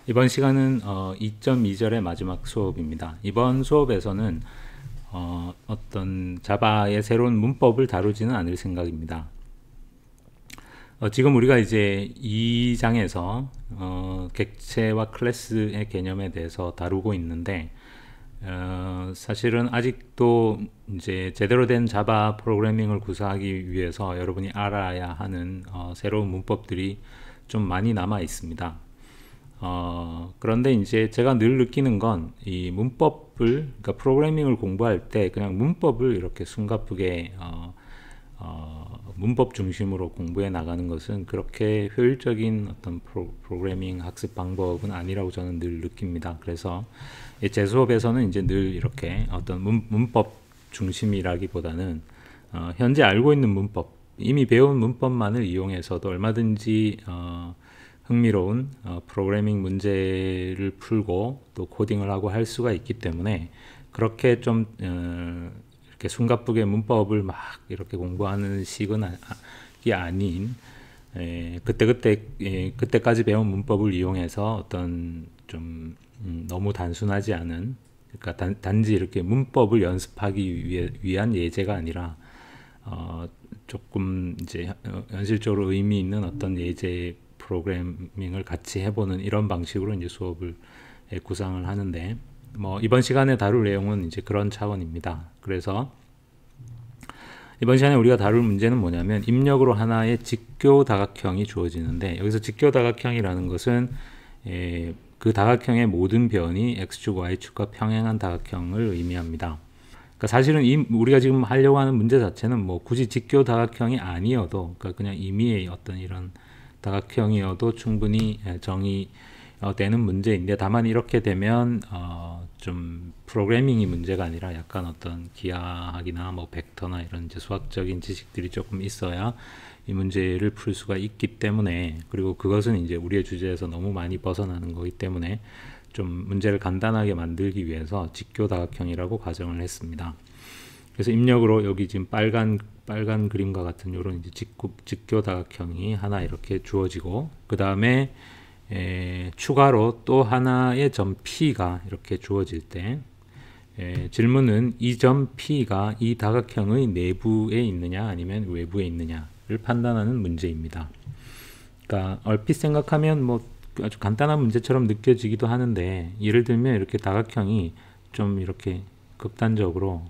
이번 시간은 2.2절의 마지막 수업입니다. 이번 수업에서는 어떤 자바의 새로운 문법을 다루지는 않을 생각입니다. 지금 우리가 이제 2장에서 객체와 클래스의 개념에 대해서 다루고 있는데 사실은 아직도 이제 제대로 된 자바 프로그래밍을 구사하기 위해서 여러분이 알아야 하는 새로운 문법들이 좀 많이 남아 있습니다. 그런데 이제 제가 늘 느끼는 건 이 문법을, 그러니까 프로그래밍을 공부할 때 그냥 문법을 이렇게 숨가쁘게 문법 중심으로 공부해 나가는 것은 그렇게 효율적인 어떤 프로그래밍 학습 방법은 아니라고 저는 늘 느낍니다. 그래서 제 수업에서는 이제 늘 이렇게 어떤 문법 중심이라기보다는 현재 알고 있는 문법, 이미 배운 문법만을 이용해서도 얼마든지 흥미로운 프로그래밍 문제를 풀고 또 코딩을 하고 할 수가 있기 때문에 그렇게 좀 이렇게 숨가쁘게 문법을 막 이렇게 공부하는 식은 아닌 그때까지 배운 문법을 이용해서 어떤 좀 너무 단순하지 않은, 그러니까 단지 이렇게 문법을 연습하기 위한 예제가 아니라 조금 이제 현실적으로 의미 있는 어떤 예제 프로그래밍을 같이 해보는 이런 방식으로 이제 수업을 구상을 하는데, 뭐 이번 시간에 다룰 내용은 이제 그런 차원입니다. 그래서 이번 시간에 우리가 다룰 문제는 뭐냐면 입력으로 하나의 직교 다각형이 주어지는데, 여기서 직교 다각형이라는 것은 그 다각형의 모든 변이 x축, y축과 평행한 다각형을 의미합니다. 그러니까 사실은 우리가 지금 하려고 하는 문제 자체는 뭐 굳이 직교 다각형이 아니어도, 그러니까 그냥 임의의 어떤 이런 다각형이어도 충분히 정의되는 문제인데, 다만 이렇게 되면 좀 프로그래밍이 문제가 아니라 약간 어떤 기하학이나 뭐 벡터나 이런 이제 수학적인 지식들이 조금 있어야 이 문제를 풀 수가 있기 때문에, 그리고 그것은 이제 우리의 주제에서 너무 많이 벗어나는 거기 때문에 좀 문제를 간단하게 만들기 위해서 직교 다각형이라고 가정을 했습니다. 그래서 입력으로 여기 지금 빨간 그림과 같은 이런 이제 직교 다각형이 하나 이렇게 주어지고, 그 다음에 추가로 또 하나의 점 P가 이렇게 주어질 때 질문은 이 점 P가 이 다각형의 내부에 있느냐 아니면 외부에 있느냐를 판단하는 문제입니다. 그러니까 얼핏 생각하면 뭐 아주 간단한 문제처럼 느껴지기도 하는데, 예를 들면 이렇게 다각형이 좀 이렇게 극단적으로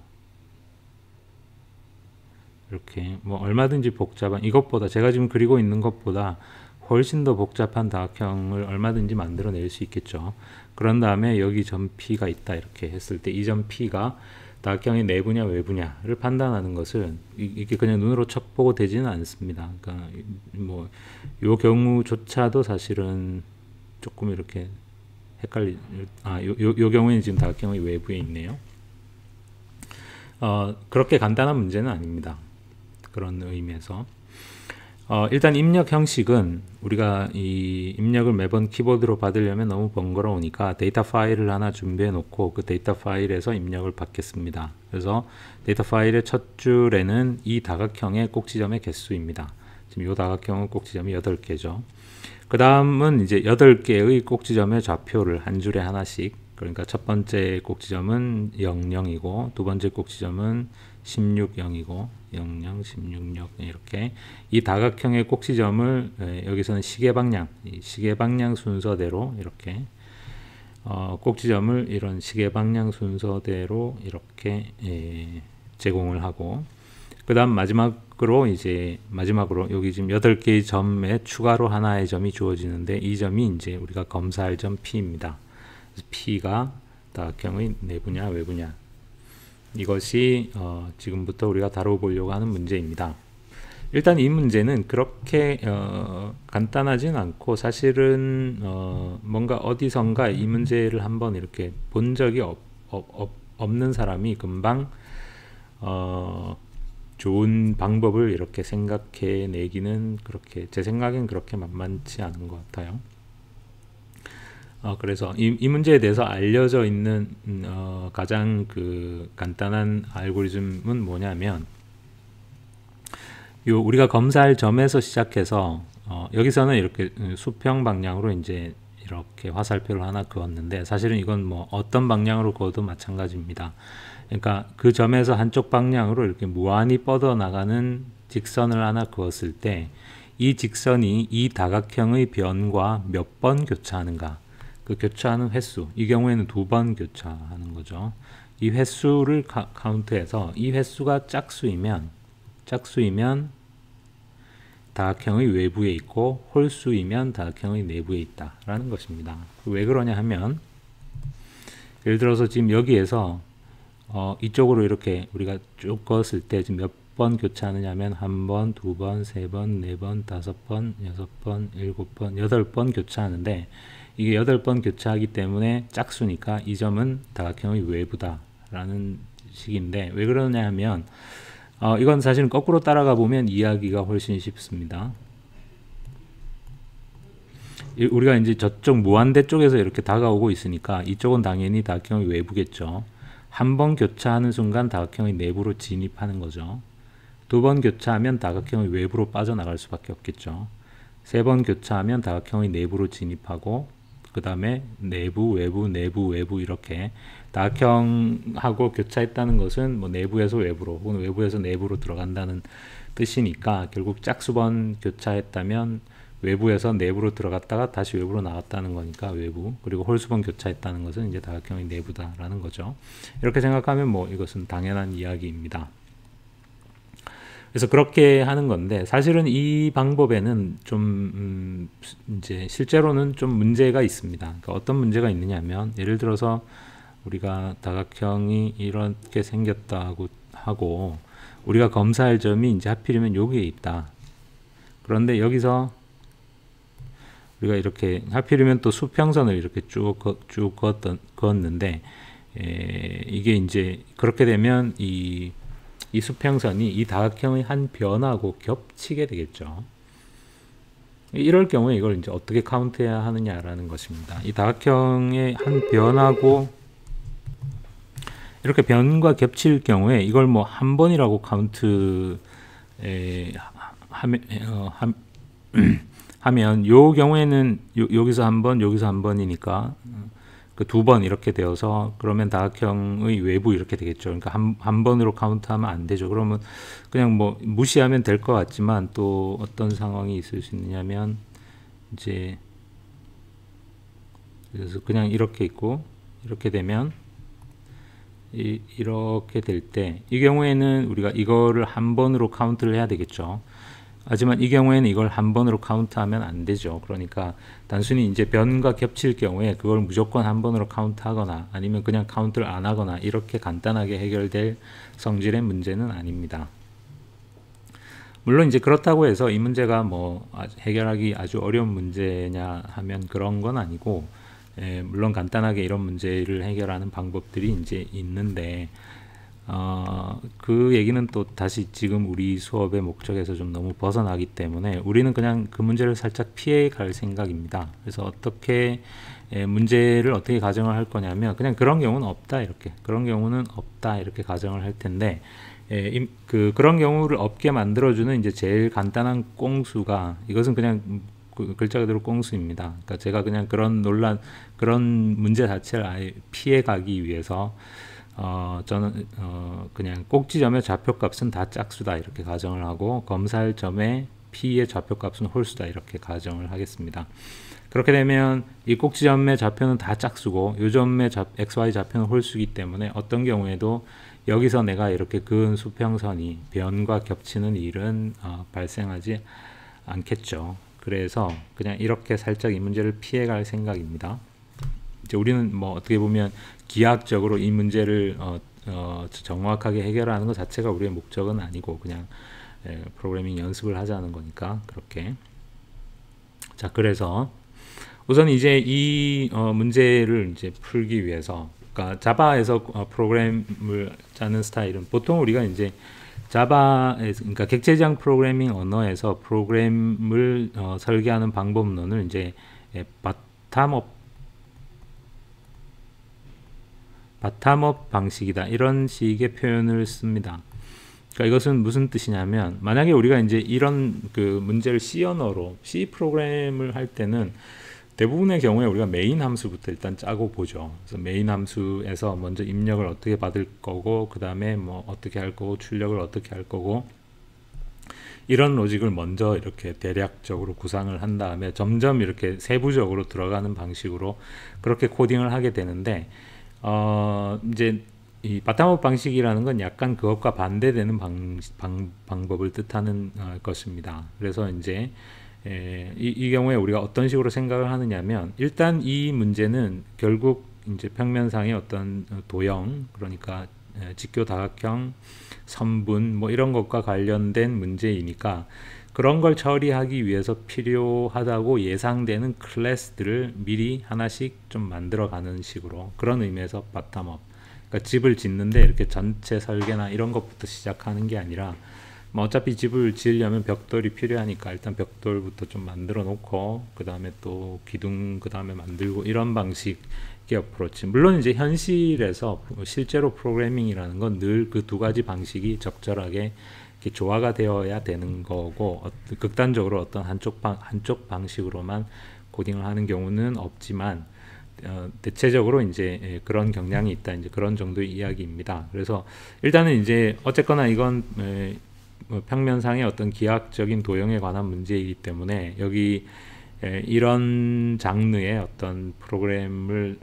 이렇게 뭐 얼마든지 복잡한, 이것보다 제가 지금 그리고 있는 것보다 훨씬 더 복잡한 다각형을 얼마든지 만들어낼 수 있겠죠. 그런 다음에 여기 점 P가 있다 이렇게 했을 때 이 점 P가 다각형의 내부냐 외부냐를 판단하는 것은 이게 그냥 눈으로 척 보고 되지는 않습니다. 그러니까 뭐 요 경우조차도 사실은 조금 이렇게 요 경우에는 지금 다각형의 외부에 있네요. 그렇게 간단한 문제는 아닙니다. 그런 의미에서 일단 입력 형식은 우리가 이 입력을 매번 키보드로 받으려면 너무 번거로우니까 데이터 파일을 하나 준비해 놓고 그 데이터 파일에서 입력을 받겠습니다. 그래서 데이터 파일의 첫 줄에는 이 다각형의 꼭지점의 개수입니다. 지금 이 다각형은 꼭지점이 8개죠. 그 다음은 이제 8개의 꼭지점의 좌표를 한 줄에 하나씩, 그러니까 첫 번째 꼭지점은 00이고 두 번째 꼭지점은 16, 0이고 00, 16, 6 이렇게 이 다각형의 꼭지점을 여기서는 시계방향 순서대로 이렇게 꼭지점을 이런 시계방향 순서대로 이렇게 제공을 하고, 그 다음 마지막으로 여기 지금 8개의 점에 추가로 하나의 점이 주어지는데, 이 점이 이제 우리가 검사할 점 P입니다. P가 다각형의 내부냐 외부냐, 이것이 지금부터 우리가 다뤄보려고 하는 문제입니다. 일단 이 문제는 그렇게 간단하진 않고, 사실은 뭔가 어디선가 이 문제를 한번 이렇게 본 적이 없는 사람이 금방 좋은 방법을 이렇게 생각해 내기는 그렇게, 제 생각엔 그렇게 만만치 않은 것 같아요. 그래서 이 문제에 대해서 알려져 있는 가장 그 간단한 알고리즘은 뭐냐면, 우리가 검사할 점에서 시작해서 여기서는 이렇게 수평 방향으로 이제 이렇게 화살표를 하나 그었는데 사실은 이건 뭐 어떤 방향으로 그어도 마찬가지입니다. 그러니까 그 점에서 한쪽 방향으로 이렇게 무한히 뻗어 나가는 직선을 하나 그었을 때 이 직선이 이 다각형의 변과 몇 번 교차하는가, 그 교차하는 횟수, 이 경우에는 2번 교차하는 거죠. 이 횟수를 카운트해서 이 횟수가 짝수이면 다각형의 외부에 있고 홀수이면 다각형의 내부에 있다라는 것입니다. 왜 그러냐 하면 예를 들어서 지금 여기에서 이쪽으로 이렇게 우리가 쭉 그었을 때 지금 몇 번 교차하느냐 하면 1번, 2번, 3번, 4번, 5번, 6번, 7번, 8번 교차하는데 이게 8번 교차하기 때문에 짝수니까 이 점은 다각형의 외부다라는 식인데 왜 그러냐 하면 이건 사실은 거꾸로 따라가 보면 이해하기가 훨씬 쉽습니다. 우리가 이제 저쪽 무한대 쪽에서 이렇게 다가오고 있으니까 이쪽은 당연히 다각형의 외부겠죠. 한 번 교차하는 순간 다각형의 내부로 진입하는 거죠. 2번 교차하면 다각형의 외부로 빠져나갈 수밖에 없겠죠. 3번 교차하면 다각형의 내부로 진입하고 그 다음에 내부, 외부, 내부, 외부 이렇게 다각형하고 교차했다는 것은 뭐 내부에서 외부로 혹은 외부에서 내부로 들어간다는 뜻이니까 결국 짝수번 교차했다면 외부에서 내부로 들어갔다가 다시 외부로 나왔다는 거니까 외부, 그리고 홀수번 교차했다는 것은 이제 다각형의 내부다라는 거죠. 이렇게 생각하면 뭐 이것은 당연한 이야기입니다. 그래서 그렇게 하는 건데 사실은 이 방법에는 좀 이제 실제로는 좀 문제가 있습니다. 그러니까 어떤 문제가 있느냐면 예를 들어서 우리가 다각형이 이렇게 생겼다고 하고 우리가 검사할 점이 이제 하필이면 여기에 있다. 그런데 여기서 우리가 이렇게 하필이면 또 수평선을 이렇게 쭉 그었는데 이게 이제 그렇게 되면 이 수평선이 이 다각형의 한 변하고 겹치게 되겠죠. 이럴 경우에 이걸 이제 어떻게 카운트해야 하느냐라는 것입니다. 이 다각형의 한 변하고 이렇게 변과 겹칠 경우에 이걸 뭐 한 번이라고 카운트 하면 요 경우에는 여기서 한 번, 여기서 한 번이니까 그 2번 이렇게 되어서 그러면 다각형의 외부 이렇게 되겠죠. 그러니까 한 번으로 카운트하면 안 되죠. 그러면 그냥 뭐 무시하면 될 것 같지만 또 어떤 상황이 있을 수 있느냐면 이제 그래서 그냥 이렇게 있고 이렇게 되면 이렇게 될 때 이 경우에는 우리가 이거를 한 번으로 카운트를 해야 되겠죠. 하지만 이 경우에는 이걸 한 번으로 카운트하면 안 되죠. 그러니까 단순히 이제 변과 겹칠 경우에 그걸 무조건 한 번으로 카운트하거나 아니면 그냥 카운트를 안 하거나 이렇게 간단하게 해결될 성질의 문제는 아닙니다. 물론 이제 그렇다고 해서 이 문제가 뭐 해결하기 아주 어려운 문제냐 하면 그런 건 아니고 물론 간단하게 이런 문제를 해결하는 방법들이 이제 있는데 그 얘기는 또 다시 지금 우리 수업의 목적에서 좀 너무 벗어나기 때문에 우리는 그냥 그 문제를 살짝 피해 갈 생각입니다. 그래서 어떻게 문제를 어떻게 가정을 할 거냐면 그냥 그런 경우는 없다 이렇게 그런 경우는 없다 이렇게 가정을 할 텐데 그런 경우를 없게 만들어주는 이제 제일 간단한 꽁수가 이것은 그냥 글자 그대로 꽁수입니다. 그러니까 제가 그냥 그런 문제 자체를 아예 피해 가기 위해서 저는 그냥 꼭지점의 좌표값은 다 짝수다 이렇게 가정을 하고 검사할 점의 P의 좌표값은 홀수다 이렇게 가정을 하겠습니다. 그렇게 되면 이 꼭지점의 좌표는 다 짝수고 요 점의 XY 좌표는 홀수이기 때문에 어떤 경우에도 여기서 내가 이렇게 그은 수평선이 변과 겹치는 일은 발생하지 않겠죠. 그래서 그냥 이렇게 살짝 이 문제를 피해갈 생각입니다. 이제 우리는 뭐 어떻게 보면 기하학적으로 이 문제를 정확하게 해결하는 것 자체가 우리의 목적은 아니고 그냥 프로그래밍 연습을 하자는 거니까 그렇게. 자, 그래서 우선 이제 이 문제를 이제 풀기 위해서, 그러니까 자바에서 프로그램을 짜는 스타일은 보통 우리가 이제 자바에서, 그러니까 객체지향 프로그래밍 언어에서 프로그램을 설계하는 방법론을 이제 바텀업 방식이다 이런 식의 표현을 씁니다. 그러니까 이것은 무슨 뜻이냐면 만약에 우리가 이제 이런 그 문제를 C 언어로 C 프로그램을 할 때는 대부분의 경우에 우리가 메인 함수부터 일단 짜고 보죠. 그래서 메인 함수에서 먼저 입력을 어떻게 받을 거고, 그 다음에 뭐 어떻게 할 거고, 출력을 어떻게 할 거고, 이런 로직을 먼저 이렇게 대략적으로 구상을 한 다음에 점점 이렇게 세부적으로 들어가는 방식으로 그렇게 코딩을 하게 되는데, 이제 이 바텀업 방식이라는 건 약간 그것과 반대되는 방법을 뜻하는 것입니다. 그래서 이제 이 경우에 우리가 어떤 식으로 생각을 하느냐면, 일단 이 문제는 결국 이제 평면상의 어떤 도형, 그러니까 직교 다각형, 선분 뭐 이런 것과 관련된 문제이니까 그런 걸 처리하기 위해서 필요하다고 예상되는 클래스들을 미리 하나씩 좀 만들어 가는 식으로, 그런 의미에서 바텀업, 그러니까 집을 짓는데 이렇게 전체 설계나 이런 것부터 시작하는 게 아니라, 뭐 어차피 집을 지으려면 벽돌이 필요하니까 일단 벽돌부터 좀 만들어 놓고, 그 다음에 또 기둥 그 다음에 만들고, 이런 방식의 어프로치. 물론 이제 현실에서 실제로 프로그래밍이라는 건 늘 그 두 가지 방식이 적절하게 이렇게 조화가 되어야 되는 거고, 극단적으로 어떤 한쪽 방식으로만 코딩을 하는 경우는 없지만, 대체적으로 이제 그런 경향이 있다, 이제 그런 정도의 이야기입니다. 그래서 일단은 이제 어쨌거나 이건 평면상의 어떤 기하학적인 도형에 관한 문제이기 때문에, 여기 이런 장르의 어떤 프로그램을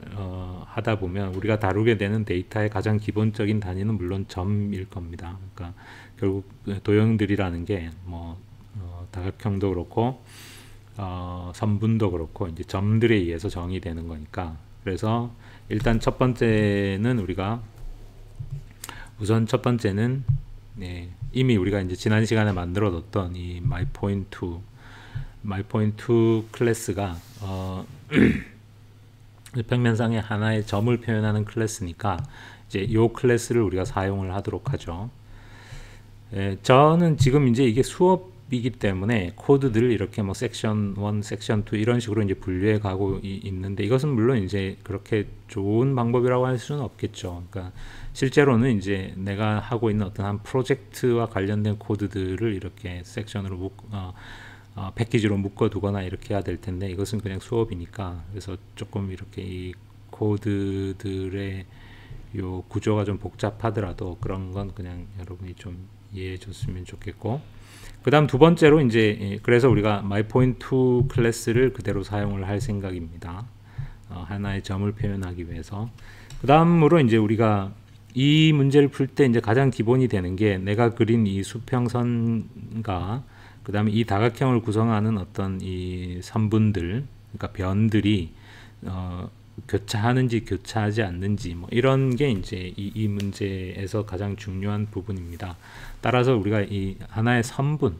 하다 보면 우리가 다루게 되는 데이터의 가장 기본적인 단위는 물론 점일 겁니다. 그러니까 결국 도형들이라는 게 뭐 다각형도 그렇고 선분도 그렇고 이제 점들에 의해서 정의되는 거니까. 그래서 일단 첫 번째는 이미 우리가 이제 지난 시간에 만들어뒀던 이 myPoint2 클래스가 평면상의 하나의 점을 표현하는 클래스니까 이제 이 클래스를 우리가 사용을 하도록 하죠. 저는 지금 이제 이게 수업이기 때문에 코드들을 이렇게 뭐 섹션 1, 섹션 2 이런 식으로 이제 분류해 가고 있는데, 이것은 물론 이제 그렇게 좋은 방법이라고 할 수는 없겠죠. 그러니까 실제로는 이제 내가 하고 있는 어떤 한 프로젝트와 관련된 코드들을 이렇게 섹션으로 패키지로 묶어 두거나 이렇게 해야 될 텐데, 이것은 그냥 수업이니까, 그래서 조금 이렇게 이 코드들의 요 구조가 좀 복잡하더라도 그런 건 그냥 여러분이 좀 이해해 줬으면 좋겠고, 그 다음 두 번째로 이제 그래서 우리가 myPoint2 클래스를 그대로 사용을 할 생각입니다. 하나의 점을 표현하기 위해서. 그 다음으로 이제 우리가 이 문제를 풀 때 이제 가장 기본이 되는 게, 내가 그린 이 수평선과 그 다음에 이 다각형을 구성하는 어떤 이 선분들, 그러니까 변들이 교차하는지 교차하지 않는지 뭐 이런 게 이제 이 문제에서 가장 중요한 부분입니다. 따라서 우리가 이 하나의 선분,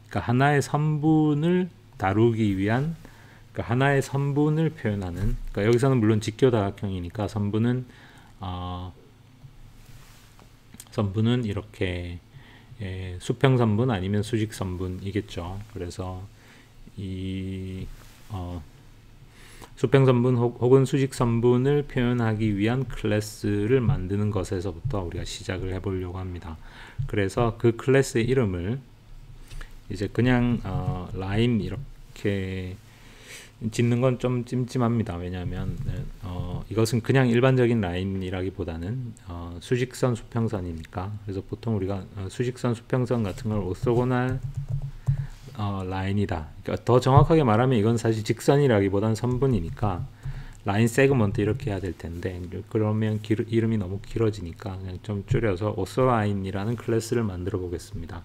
그러니까 하나의 선분을 다루기 위한, 그러니까 하나의 선분을 표현하는, 그러니까 여기서는 물론 직교다각형이니까 선분은 이렇게 수평선분 아니면 수직선분이겠죠. 그래서 이 수평선분 혹은 수직선분을 표현하기 위한 클래스를 만드는 것에서부터 우리가 시작을 해보려고 합니다. 그래서 그 클래스의 이름을 이제 그냥 라인 이렇게 짓는 건 좀 찜찜합니다. 왜냐하면 이것은 그냥 일반적인 라인이라기보다는 수직선 수평선이니까. 그래서 보통 우리가 수직선 수평선 같은 걸 오소고날 라인이다. 그러니까 더 정확하게 말하면 이건 사실 직선이라기보다는 선분이니까 라인 세그먼트 이렇게 해야 될 텐데, 그러면 이름이 너무 길어지니까 그냥 좀 줄여서 오소라인이라는 클래스를 만들어 보겠습니다.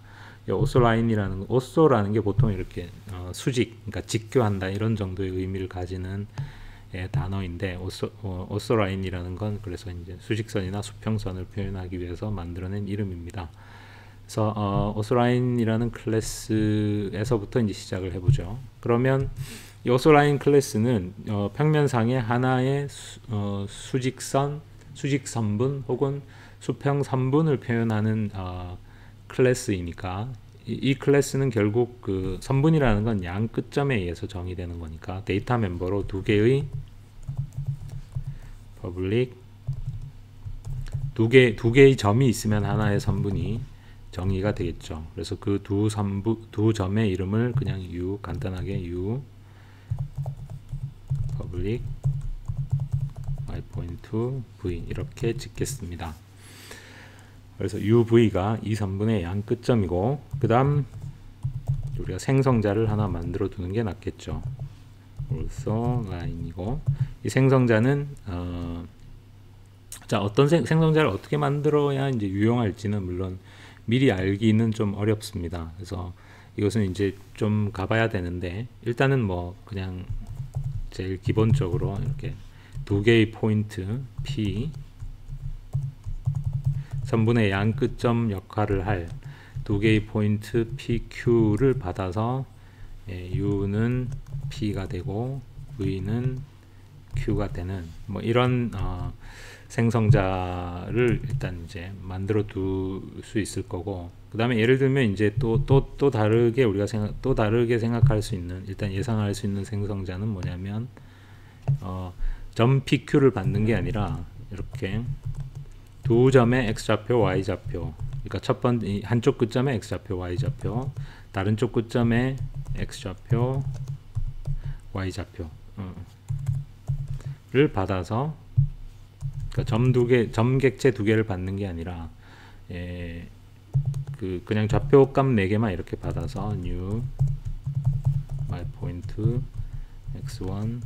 오소라는 게 보통 이렇게 수직, 그러니까 직교한다 이런 정도의 의미를 가지는 단어인데, 오소라인이라는 건 그래서 이제 수직선이나 수평선을 표현하기 위해서 만들어낸 이름입니다. 그래서 오소라인이라는 클래스에서부터 이제 시작을 해보죠. 그러면 이 오소라인 클래스는 평면상의 하나의 수직선, 수직선분 혹은 수평선분을 표현하는 클래스이니까, 이 클래스는 결국 그 선분이라는 건 양 끝점에 의해서 정의되는 거니까 데이터 멤버로 두 개의 퍼블릭, 두 개의 점이 있으면 하나의 선분이 정의가 되겠죠. 그래서 그 두 점의 이름을 그냥 간단하게 public y point v 이렇게 짓겠습니다. 그래서 UV가 이 선분의 양 끝점이고, 그 다음 우리가 생성자를 하나 만들어 두는 게 낫겠죠. also line이고, 이 생성자는 자, 어떤 생성자를 어떻게 만들어야 이제 유용할지는 물론 미리 알기는 좀 어렵습니다. 그래서 이것은 이제 좀 가봐야 되는데, 일단은 뭐 그냥 제일 기본적으로 이렇게 두 개의 포인트 P, 선분의 양 끝점 역할을 할 두 개의 포인트 PQ를 받아서 U는 P가 되고 V는 Q가 되는 뭐 이런 생성자를 일단 이제 만들어 둘 수 있을 거고, 그 다음에 예를 들면 이제 또 다르게 우리가 다르게 생각할 수 있는, 일단 예상할 수 있는 생성자는 뭐냐면 점 PQ를 받는 게 아니라 이렇게 두 점의 x좌표 y좌표, 그러니까 첫 번째 한쪽 끝점에 x좌표 y좌표, 다른 쪽 끝점에 x좌표 y좌표 를 받아서, 그러니까 점 객체 두 개를 받는 게 아니라 그냥 좌표값 4개만 이렇게 받아서 new y 포인트 x1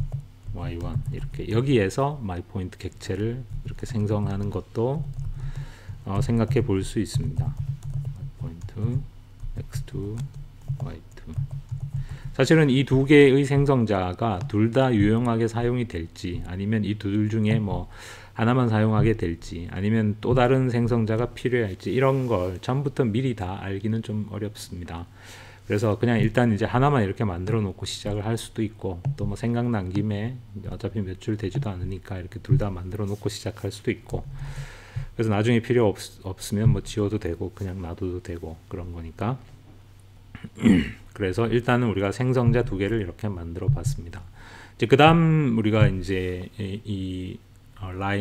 y1 이렇게 여기에서 my 포인트 객체를 이렇게 생성하는 것도 생각해 볼 수 있습니다. my 포인트 x2 y2. 사실은 이 두 개의 생성자가 둘 다 유용하게 사용이 될지, 아니면 이 둘 중에 뭐 하나만 사용하게 될지, 아니면 또 다른 생성자가 필요할지, 이런 걸 처음부터 미리 다 알기는 좀 어렵습니다. 그래서 그냥 일단 이제 하나만 이렇게 만들어 놓고 시작을 할 수도 있고, 또 뭐 생각난 김에 어차피 몇 줄 되지도 않으니까 이렇게 둘 다 만들어 놓고 시작할 수도 있고, 그래서 나중에 필요 없으면 뭐 지워도 되고 그냥 놔둬도 되고 그런 거니까. 그래서 일단은 우리가 생성자 두 개를 이렇게 만들어 봤습니다. 이제 그 다음 우리가 이제 이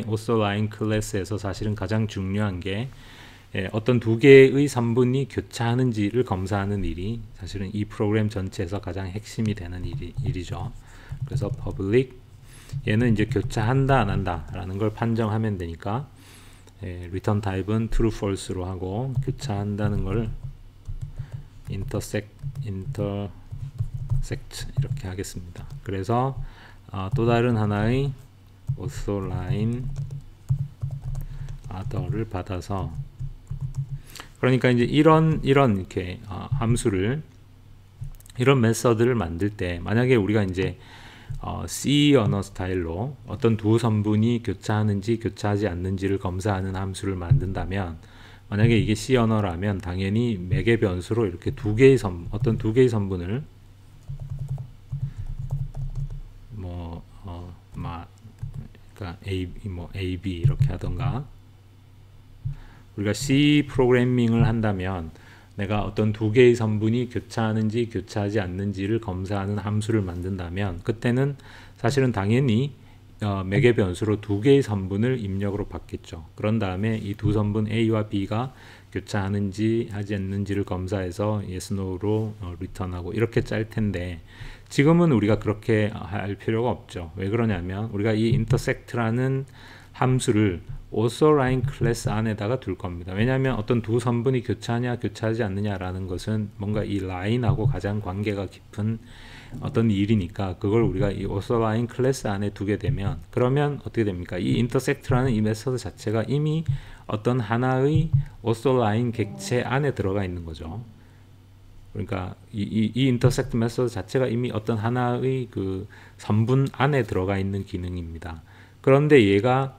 also line 클래스에서 사실은 가장 중요한 게 어떤 두 개의 선분이 교차하는지를 검사하는 일이 사실은 이 프로그램 전체에서 가장 핵심이 되는 일이죠. 그래서 public, 얘는 이제 교차한다 안 한다 라는 걸 판정하면 되니까 return type은 true false로 하고, 교차한다는 걸 intersect 이렇게 하겠습니다. 그래서 또 다른 하나의 also line other를 받아서, 그러니까 이제 이런 이렇게 함수를, 이런 메서드를 만들 때 만약에 우리가 이제 C 언어 스타일로 어떤 두 선분이 교차하는지 교차하지 않는지를 검사하는 함수를 만든다면, 만약에 이게 C 언어라면 당연히 매개 변수로 이렇게 어떤 두 개의 선분을 그러니까 A, B 이렇게 하던가, 우리가 C 프로그래밍을 한다면 내가 어떤 두 개의 선분이 교차하는지 교차하지 않는지를 검사하는 함수를 만든다면, 그때는 사실은 당연히 매개 변수로 두 개의 선분을 입력으로 받겠죠. 그런 다음에 이 두 선분 A와 B가 교차하는지 하지 않는지를 검사해서 yes, no로 return하고 이렇게 짤 텐데, 지금은 우리가 그렇게 할 필요가 없죠. 왜 그러냐면 우리가 이 intersect라는 함수를 also line 클래스 안에다가 둘 겁니다. 왜냐하면 어떤 두 선분이 교차하냐 교차하지 않느냐라는 것은 뭔가 이 라인하고 가장 관계가 깊은 어떤 일이니까, 그걸 우리가 이 also line 클래스 안에 두게 되면, 그러면 어떻게 됩니까? 이 intersect라는 이 메서드 자체가 이미 어떤 하나의 also line 객체 안에 들어가 있는 거죠. 그러니까 이 intersect 메서드 자체가 이미 어떤 하나의 그 선분 안에 들어가 있는 기능입니다. 그런데 얘가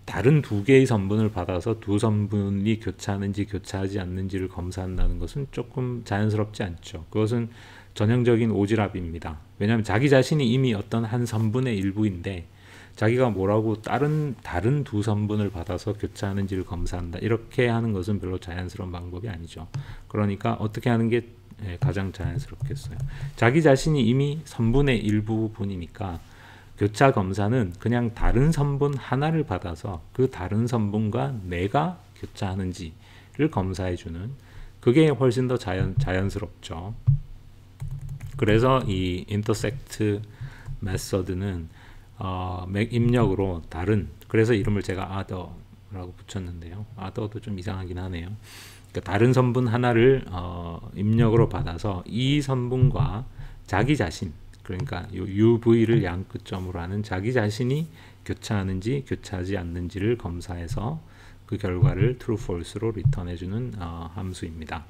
다른 두 개의 선분을 받아서 두 선분이 교차하는지 교차하지 않는지를 검사한다는 것은 조금 자연스럽지 않죠. 그것은 전형적인 오지랖입니다. 왜냐하면 자기 자신이 이미 어떤 한 선분의 일부인데 자기가 뭐라고 다른 두 선분을 받아서 교차하는지를 검사한다, 이렇게 하는 것은 별로 자연스러운 방법이 아니죠. 그러니까 어떻게 하는 게 가장 자연스럽겠어요. 자기 자신이 이미 선분의 일부분이니까 교차 검사는 그냥 다른 선분 하나를 받아서 그 다른 선분과 내가 교차하는지를 검사해주는, 그게 훨씬 더 자연스럽죠. 그래서 이 intersect 메서드는 맥 입력으로 다른, 그래서 이름을 제가 other라고 붙였는데요. other도 좀 이상하긴 하네요. 그러니까 다른 선분 하나를 입력으로 받아서 이 선분과 자기 자신, 그러니까 요 UV를 양끝점으로 하는 자기 자신이 교차하는지 교차하지 않는지를 검사해서 그 결과를 true, false로 리턴해주는 함수입니다.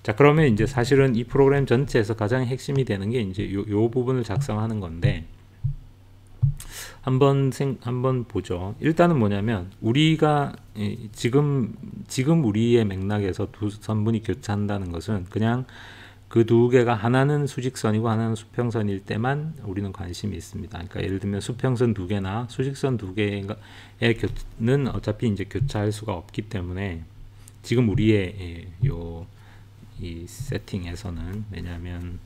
자, 그러면 이제 사실은 이 프로그램 전체에서 가장 핵심이 되는 게 이제 요 부분을 작성하는 건데, 한번 보죠. 일단은 뭐냐면 우리가 지금 우리의 맥락에서 두 선분이 교차한다는 것은 그냥 그 두 개가 하나는 수직선이고 하나는 수평선일 때만 우리는 관심이 있습니다. 그러니까 예를 들면 수평선 두 개나 수직선 두 개의 교는 어차피 이제 교차할 수가 없기 때문에 지금 우리의 이 세팅에서는, 왜냐하면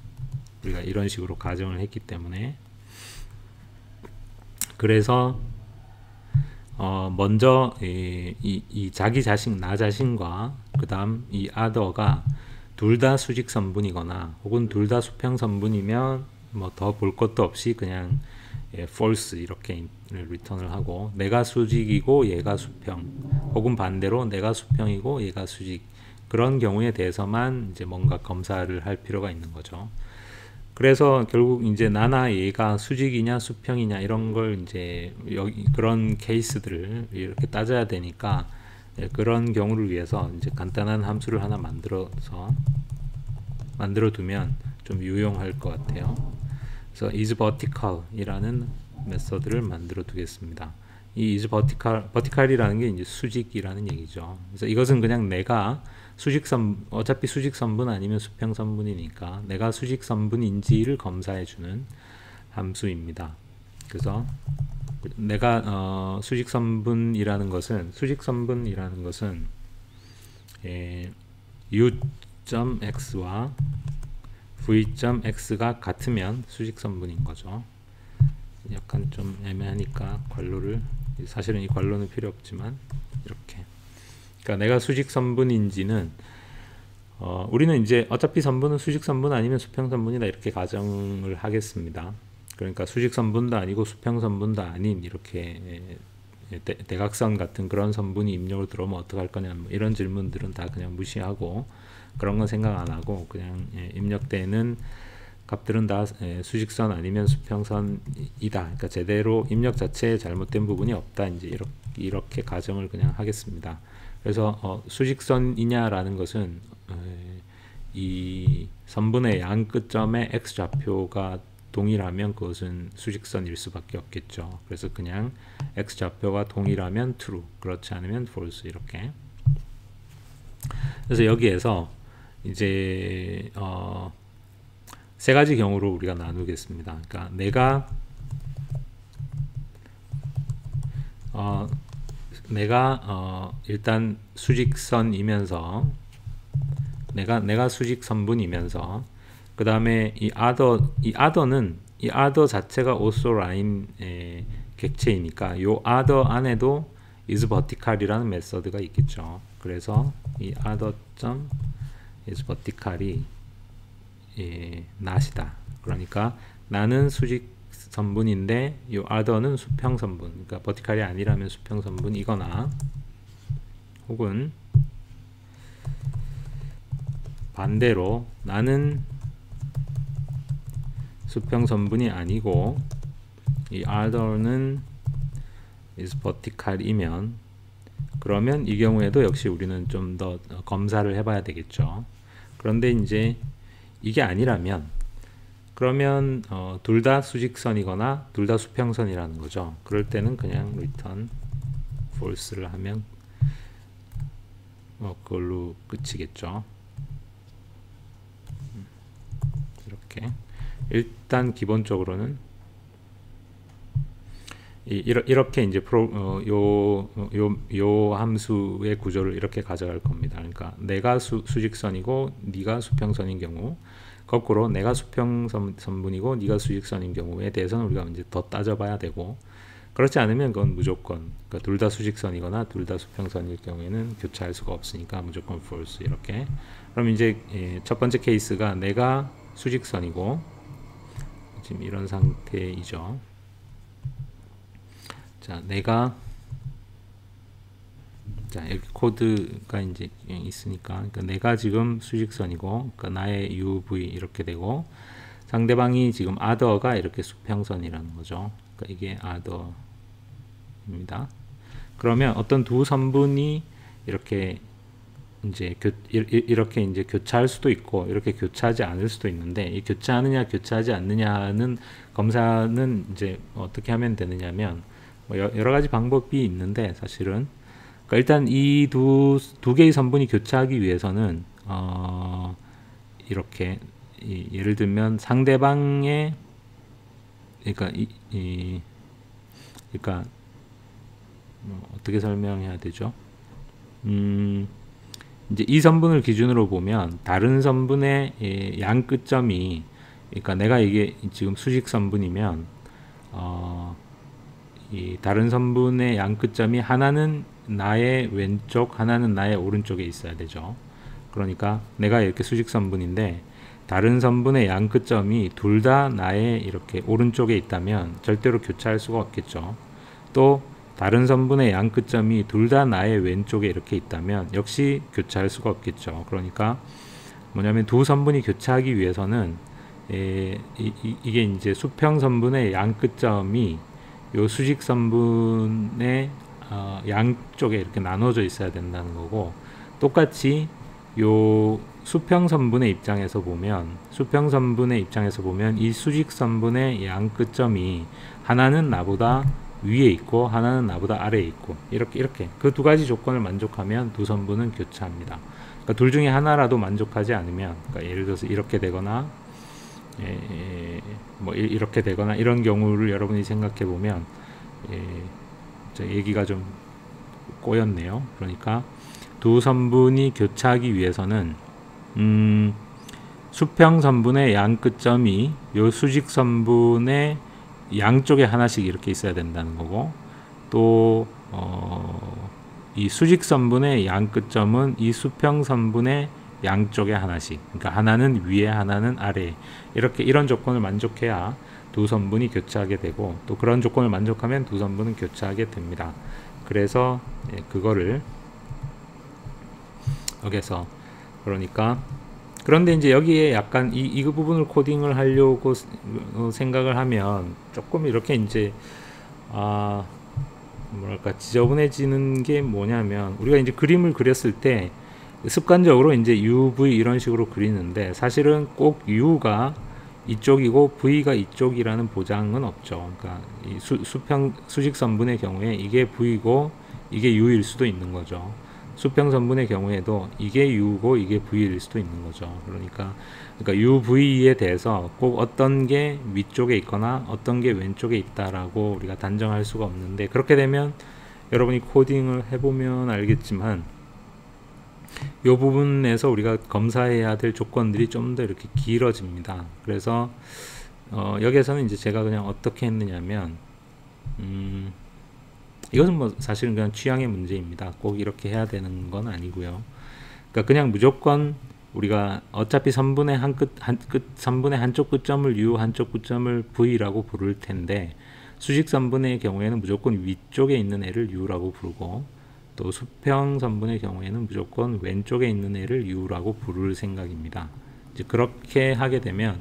우리가 이런 식으로 가정을 했기 때문에, 그래서 먼저 이 자기 자신, 나 자신과 그 다음 이 other가 둘 다 수직선분이거나 혹은 둘 다 수평선분이면 뭐 더 볼 것도 없이 그냥 false 이렇게 리턴을 하고, 내가 수직이고 얘가 수평, 혹은 반대로 내가 수평이고 얘가 수직, 그런 경우에 대해서만 이제 뭔가 검사를 할 필요가 있는 거죠. 그래서 결국 이제 나나 얘가 수직이냐 수평이냐 이런 걸 이제 그런 케이스들을 이렇게 따져야 되니까, 그런 경우를 위해서 이제 간단한 함수를 하나 만들어 두면 좀 유용할 것 같아요. 그래서 is vertical 이라는 메서드를 만들어 두겠습니다. 이 is vertical이라는 게 이제 수직이라는 얘기죠. 그래서 이것은 그냥 내가 어차피 수직선분 아니면 수평선분이니까 내가 수직선분인지를 검사해주는 함수입니다. 그래서 내가 수직선분이라는 것은 u.x와 v.x가 같으면 수직선분인 거죠. 약간 좀 애매하니까 괄호를, 사실은 이 괄호는 필요 없지만 이렇게, 그러니까 내가 수직선분인지는 우리는 이제 어차피 선분은 수직선분 아니면 수평선분이다 이렇게 가정을 하겠습니다. 그러니까 수직선분도 아니고 수평선분도 아닌 이렇게 대각선 같은 그런 선분이 입력을 들어오면 어떡할 거냐, 뭐 이런 질문들은 다 그냥 무시하고, 그런 건 생각 안 하고 그냥 입력되는 값들은 다 수직선 아니면 수평선이다. 그러니까 제대로 입력 자체에 잘못된 부분이 없다. 이제 이렇게 가정을 그냥 하겠습니다. 그래서 수직선이냐라는 것은 이 선분의 양 끝점의 x 좌표가 동일하면 그것은 수직선일 수밖에 없겠죠. 그래서 그냥 x 좌표가 동일하면 true, 그렇지 않으면 false 이렇게. 그래서 여기에서 이제 세 가지 경우로 우리가 나누겠습니다. 그러니까 내가 일단 수직선이면서 내가 수직선분이면서, 그 다음에 이 other 자체가 also line의 객체이니까 요 other 안에도 is vertical이라는 메서드가 있겠죠. 그래서 이 other is vertical이 not이다. 그러니까 나는 수직선분인데 요 other는 수평선분, 그러니까 vertical이 아니라면 수평선분이거나, 혹은 반대로 나는 수평선분이 아니고 이 other는 is vertical이면, 그러면 이 경우에도 역시 우리는 좀 더 검사를 해봐야 되겠죠. 그런데 이제 이게 아니라면, 그러면 둘 다 수직선이거나 둘 다 수평선이라는 거죠. 그럴 때는 그냥 return false를 하면 그걸로 끝이겠죠. 이렇게 일단 기본적으로는 이렇게 이제 요 함수의 구조를 이렇게 가져갈 겁니다. 그러니까 내가 수직선이고 네가 수평선인 경우, 거꾸로 내가 수평선분이고 네가 수직선인 경우에 대해서는 우리가 이제 더 따져봐야 되고, 그렇지 않으면 그건 무조건, 그러니까 둘 다 수직선이거나 둘 다 수평선일 경우에는 교차할 수가 없으니까 무조건 false 이렇게. 그럼 이제 첫 번째 케이스가 내가 수직선이고 지금 이런 상태이죠. 자, 내가 자, 여기 코드가 이제 있으니까, 그러니까 내가 지금 수직선이고, 그러니까 나의 UV 이렇게 되고, 상대방이 지금 other가 이렇게 수평선이라는 거죠. 그러니까 이게 other입니다. 그러면 어떤 두 선분이 이렇게 이제 이렇게 이제 교차할 수도 있고, 이렇게 교차하지 않을 수도 있는데, 이 교차하느냐, 교차하지 않느냐는 검사는 이제 어떻게 하면 되느냐면, 뭐 여러 가지 방법이 있는데, 사실은 그러니까 일단 이 두 개의 선분이 교차하기 위해서는 이렇게 예를 들면 상대방의 그러니까 그러니까 어떻게 설명해야 되죠? 이제 이 선분을 기준으로 보면 다른 선분의 양 끝점이 그러니까 내가 이게 지금 수직 선분이면 이 다른 선분의 양 끝점이 하나는 나의 왼쪽, 하나는 나의 오른쪽에 있어야 되죠. 그러니까 내가 이렇게 수직선분인데 다른 선분의 양 끝점이 둘 다 나의 이렇게 오른쪽에 있다면 절대로 교차할 수가 없겠죠. 또 다른 선분의 양 끝점이 둘 다 나의 왼쪽에 이렇게 있다면 역시 교차할 수가 없겠죠. 그러니까 뭐냐면 두 선분이 교차하기 위해서는 이게 이제 수평선분의 양 끝점이 요 수직선분의 양쪽에 이렇게 나눠져 있어야 된다는 거고, 똑같이 요 수평선분의 입장에서 보면 이 수직선분의 양 끝점이 하나는 나보다 위에 있고 하나는 나보다 아래에 있고 이렇게 그 두 가지 조건을 만족하면 두 선분은 교차합니다. 그러니까 둘 중에 하나라도 만족하지 않으면, 그러니까 예를 들어서 이렇게 되거나 뭐 이렇게 되거나 이런 경우를 여러분이 생각해 보면 얘기가 좀 꼬였네요. 그러니까 두 선분이 교차하기 위해서는 수평선분의 양 끝점이 요 수직선분의 양쪽에 하나씩 이렇게 있어야 된다는 거고, 또 이 수직선분의 양 끝점은 이 수평선분의 양쪽에 하나씩, 그러니까 하나는 위에 하나는 아래에 이런 조건을 만족해야 두 선분이 교차하게 되고, 또 그런 조건을 만족하면 두 선분은 교차하게 됩니다. 그래서 그거를 여기서 그러니까 그런데 이제 여기에 약간 이 부분을 코딩을 하려고 생각을 하면 조금 이렇게 이제 뭐랄까 지저분해지는 게 뭐냐면, 우리가 이제 그림을 그렸을 때 습관적으로 이제 UV 이런 식으로 그리는데 사실은 꼭 U가 이쪽이고 V가 이쪽이라는 보장은 없죠. 그러니까 이 수직선분의 경우에 이게 V고 이게 U일 수도 있는 거죠. 수평선분의 경우에도 이게 U고 이게 V일 수도 있는 거죠. 그러니까 UV에 대해서 꼭 어떤 게 위쪽에 있거나 어떤 게 왼쪽에 있다라고 우리가 단정할 수가 없는데, 그렇게 되면 여러분이 코딩을 해보면 알겠지만 이 부분에서 우리가 검사해야 될 조건들이 좀 더 이렇게 길어집니다. 그래서 여기에서는 이제 제가 그냥 어떻게 했느냐면 이것은 뭐 사실은 그냥 취향의 문제입니다. 꼭 이렇게 해야 되는 건 아니고요. 그러니까 그냥 무조건 우리가 어차피 선분의 선분의 한쪽 끝점을 U, 한쪽 끝점을 V라고 부를 텐데, 수직선분의 경우에는 무조건 위쪽에 있는 애를 U라고 부르고, 또 수평선분의 경우에는 무조건 왼쪽에 있는 애를 U라고 부를 생각입니다. 이제 그렇게 하게 되면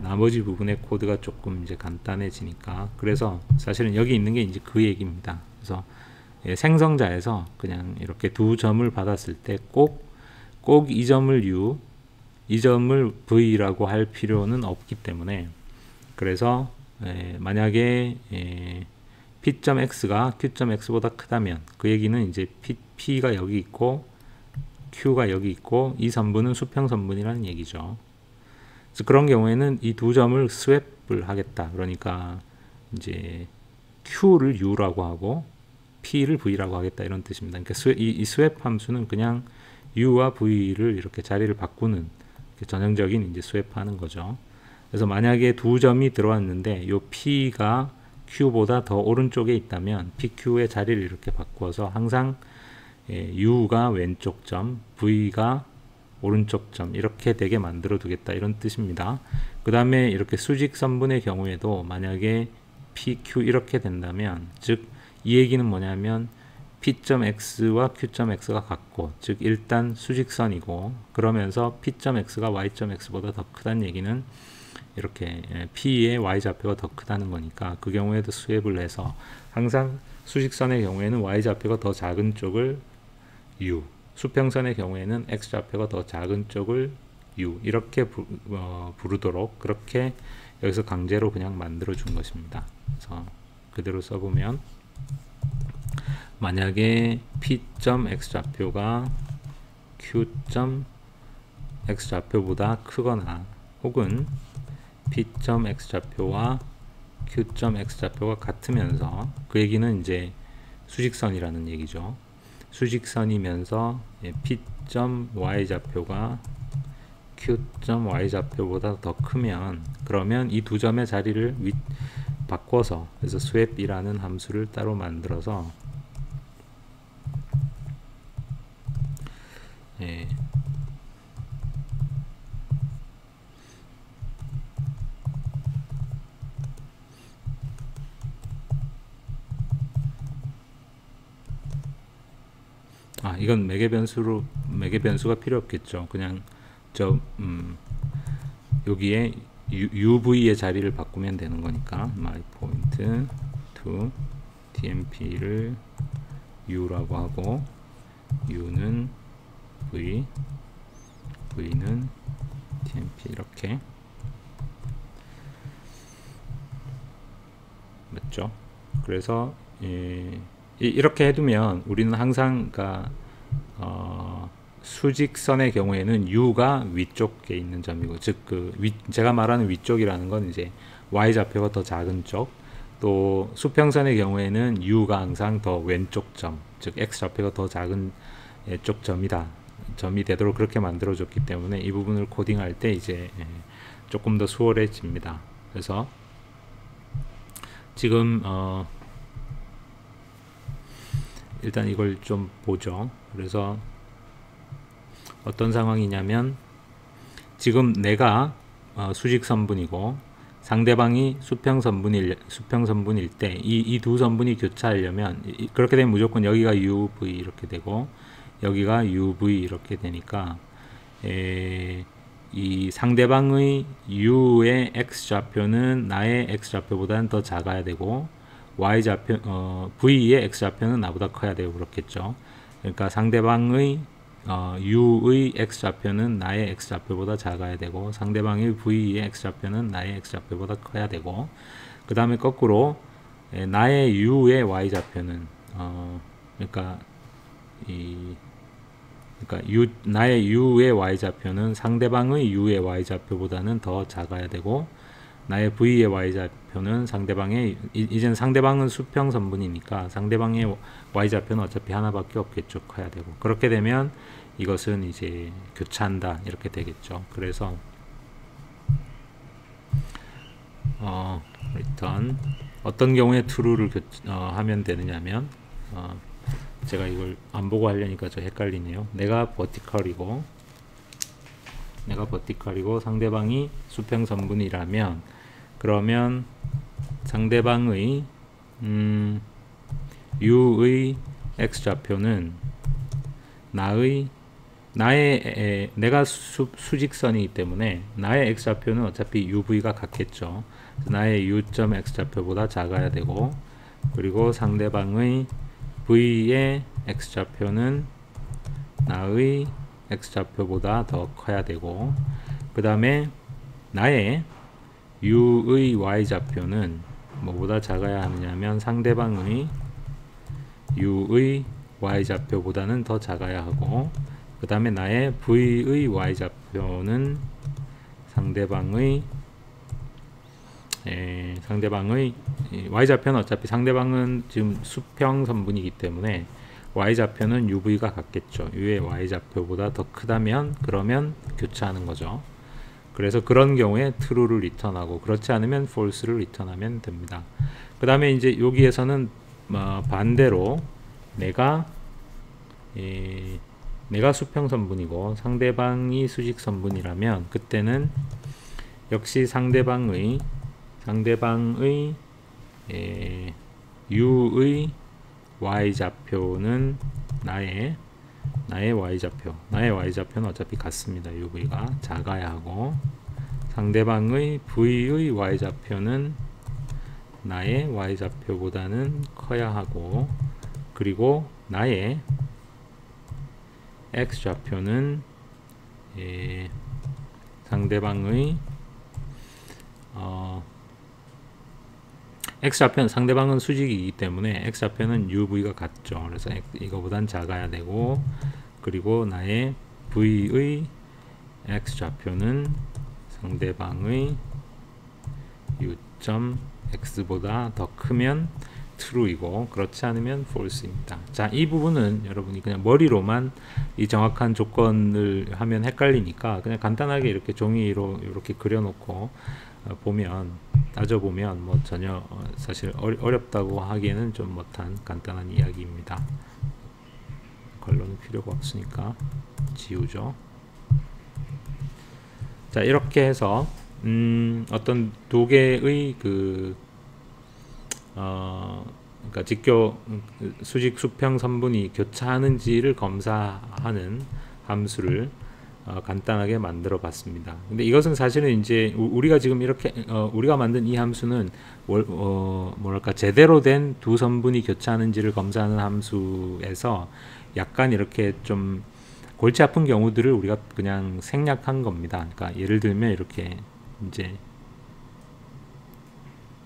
나머지 부분의 코드가 조금 이제 간단해지니까, 그래서 사실은 여기 있는 게 이제 그 얘기입니다. 그래서 생성자에서 그냥 이렇게 두 점을 받았을 때 꼭 이 점을 U, 이 점을 V라고 할 필요는 없기 때문에, 그래서 만약에 P.X가 Q.X보다 크다면 그 얘기는 이제 P가 여기 있고 Q가 여기 있고 이 선분은 수평선분이라는 얘기죠. 그래서 그런 경우에는 이 두 점을 스왑을 하겠다. 그러니까 이제 Q를 U라고 하고 P를 V라고 하겠다, 이런 뜻입니다. 그러니까 이 스왑 함수는 그냥 U와 V를 이렇게 자리를 바꾸는 전형적인 이제 스왑하는 거죠. 그래서 만약에 두 점이 들어왔는데 요 P가 Q보다 더 오른쪽에 있다면 PQ의 자리를 이렇게 바꾸어서 항상 U가 왼쪽 점, V가 오른쪽 점 이렇게 되게 만들어 두겠다, 이런 뜻입니다. 그 다음에 이렇게 수직선분의 경우에도 만약에 PQ 이렇게 된다면, 즉 이 얘기는 뭐냐면 Px와 Qx가 같고, 즉 일단 수직선이고, 그러면서 Px가 Yx보다 더 크다는 얘기는 이렇게 P의 Y좌표가 더 크다는 거니까, 그 경우에도 수έπ을 해서 항상 수직선의 경우에는 Y좌표가 더 작은 쪽을 U, 수평선의 경우에는 X좌표가 더 작은 쪽을 U, 이렇게 부르도록 그렇게 여기서 강제로 그냥 만들어 준 것입니다. 그래서 그대로 써보면, 만약에 Px좌표가 Qx좌표보다 크거나, 혹은 Px좌표와 Qx좌표가 같으면서, 그 얘기는 이제 수직선이라는 얘기죠. 수직선이면서 Py좌표가 Qy좌표보다 더 크면, 그러면 이 두 점의 자리를 바꿔서, 그래서 swap이라는 함수를 따로 만들어서 이건 매개 변수가 필요 없겠죠. 그냥 여기에 UV의 자리를 바꾸면 되는 거니까, my point to DMP를 U라고 하고, U는 V, V는 DMP, 이렇게 맞죠? 그래서 이렇게 해두면 우리는 항상 수직선의 경우에는 U가 위쪽에 있는 점이고, 즉 제가 말하는 위쪽이라는 건 이제 Y좌표가 더 작은 쪽, 또 수평선의 경우에는 U가 항상 더 왼쪽 점, 즉 X좌표가 더 작은 쪽 점이 되도록 그렇게 만들어줬기 때문에 이 부분을 코딩할 때 이제 조금 더 수월해집니다. 그래서 지금 일단 이걸 좀 보죠. 그래서 어떤 상황이냐면, 지금 내가 수직선분이고 상대방이 수평선분일 때 이 두 선분이 교차하려면, 그렇게 되면 무조건 여기가 UV 이렇게 되고 여기가 UV 이렇게 되니까, 이 상대방의 U의 X좌표는 나의 X좌표보다는 더 작아야 되고, Y좌표, V의 X좌표는 나보다 커야 되고 그렇겠죠. 그러니까 상대방의 U의 X좌표는 나의 X좌표보다 작아야 되고, 상대방의 V의 X좌표는 나의 X좌표보다 커야 되고, 그 다음에 거꾸로 나의 U의 Y좌표는 나의 U의 Y좌표는 상대방의 U의 Y좌표보다는 더 작아야 되고, 나의 V의 Y좌표는 이제는 상대방은 수평선분이니까 상대방의 Y좌표는 어차피 하나밖에 없겠죠. 커야 되고. 그렇게 되면 이것은 이제 교차한다 이렇게 되겠죠. 그래서 return 어떤 경우에 true를 하면 되느냐면, 제가 이걸 안 보고 하려니까 저 헷갈리네요. 내가 버티컬이고 상대방이 수평선분이라면, 그러면 상대방의 U의 X좌표는 내가 수직선이기 때문에 나의 X좌표는 어차피 UV가 같겠죠. 나의 U.X좌표보다 작아야 되고, 그리고 상대방의 V의 X좌표는 나의 X좌표보다 더 커야 되고, 그 다음에 나의 U의 Y좌표는 뭐보다 작아야 하느냐면 상대방의 U의 Y좌표보다는 더 작아야 하고, 그 다음에 나의 V의 Y좌표는 상대방의 Y좌표는 어차피 상대방은 지금 수평선분이기 때문에 Y좌표는 UV가 같겠죠. U의 Y좌표보다 더 크다면, 그러면 교차하는 거죠. 그래서 그런 경우에 true를 리턴하고, 그렇지 않으면 false를 리턴하면 됩니다. 그 다음에 이제 여기에서는 반대로 내가 수평선분이고 상대방이 수직선분이라면, 그때는 역시 상대방의 U의 y좌표는 나의 y좌표는 어차피 같습니다. UV가 작아야 하고, 상대방의 V의 y좌표는 나의 y좌표보다는 커야 하고, 그리고 나의 x좌표는 상대방의 x좌표는 상대방은 수직이기 때문에 x좌표는 UV가 같죠. 그래서 이거보단 작아야 되고, 그리고 나의 V의 x좌표는 상대방의 U.X보다 더 크면 true이고, 그렇지 않으면 false입니다. 자, 이 부분은 여러분이 그냥 머리로만 이 정확한 조건을 하면 헷갈리니까 그냥 간단하게 이렇게 종이로 이렇게 그려놓고 보면, 따져보면 뭐 전혀 사실 어렵다고 하기에는 좀 못한 간단한 이야기입니다. 걸러는 필요가 없으니까 지우죠. 자, 이렇게 해서 어떤 두 개의 그러니까 직교 수직 수평 선분이 교차하는지를 검사하는 함수를 간단하게 만들어 봤습니다. 근데 이것은 사실은 이제 우리가 지금 이렇게 우리가 만든 이 함수는 뭐랄까 제대로 된 두 선분이 교차하는지를 검사하는 함수에서 약간 이렇게 좀 골치 아픈 경우들을 우리가 그냥 생략한 겁니다. 그러니까 예를 들면 이렇게 이제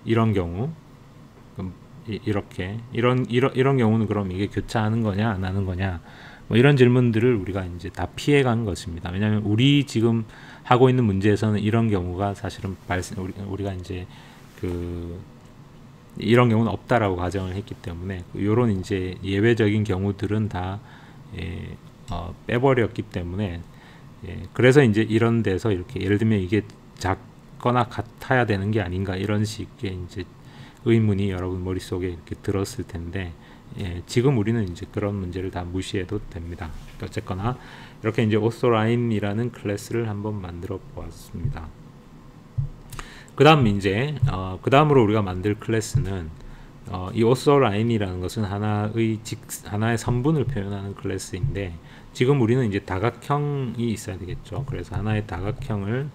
이런 경우, 이런 경우는 그럼 이게 교차하는 거냐 안 하는 거냐, 뭐 이런 질문들을 우리가 이제 다 피해간 것입니다. 왜냐하면 우리 지금 하고 있는 문제에서는 이런 경우가 사실은 우리가 이제 이런 경우는 없다라고 가정을 했기 때문에 이런 이제 예외적인 경우들은 다 빼버렸기 때문에, 그래서 이제 이런 데서 이렇게 예를 들면 이게 작거나 같아야 되는 게 아닌가, 이런 식의 이제 의문이 여러분 머릿속에 이렇게 들었을 텐데, 지금 우리는 이제 그런 문제를 다 무시해도 됩니다. 어쨌거나 이렇게 이제 OrthoLine이라는 클래스를 한번 만들어 보았습니다. 그 다음 이제 그 다음으로 우리가 만들 클래스는 이 OrthoLine이라는 것은 하나의 선분을 표현하는 클래스인데, 지금 우리는 이제 다각형이 있어야 되겠죠. 그래서 하나의 다각형을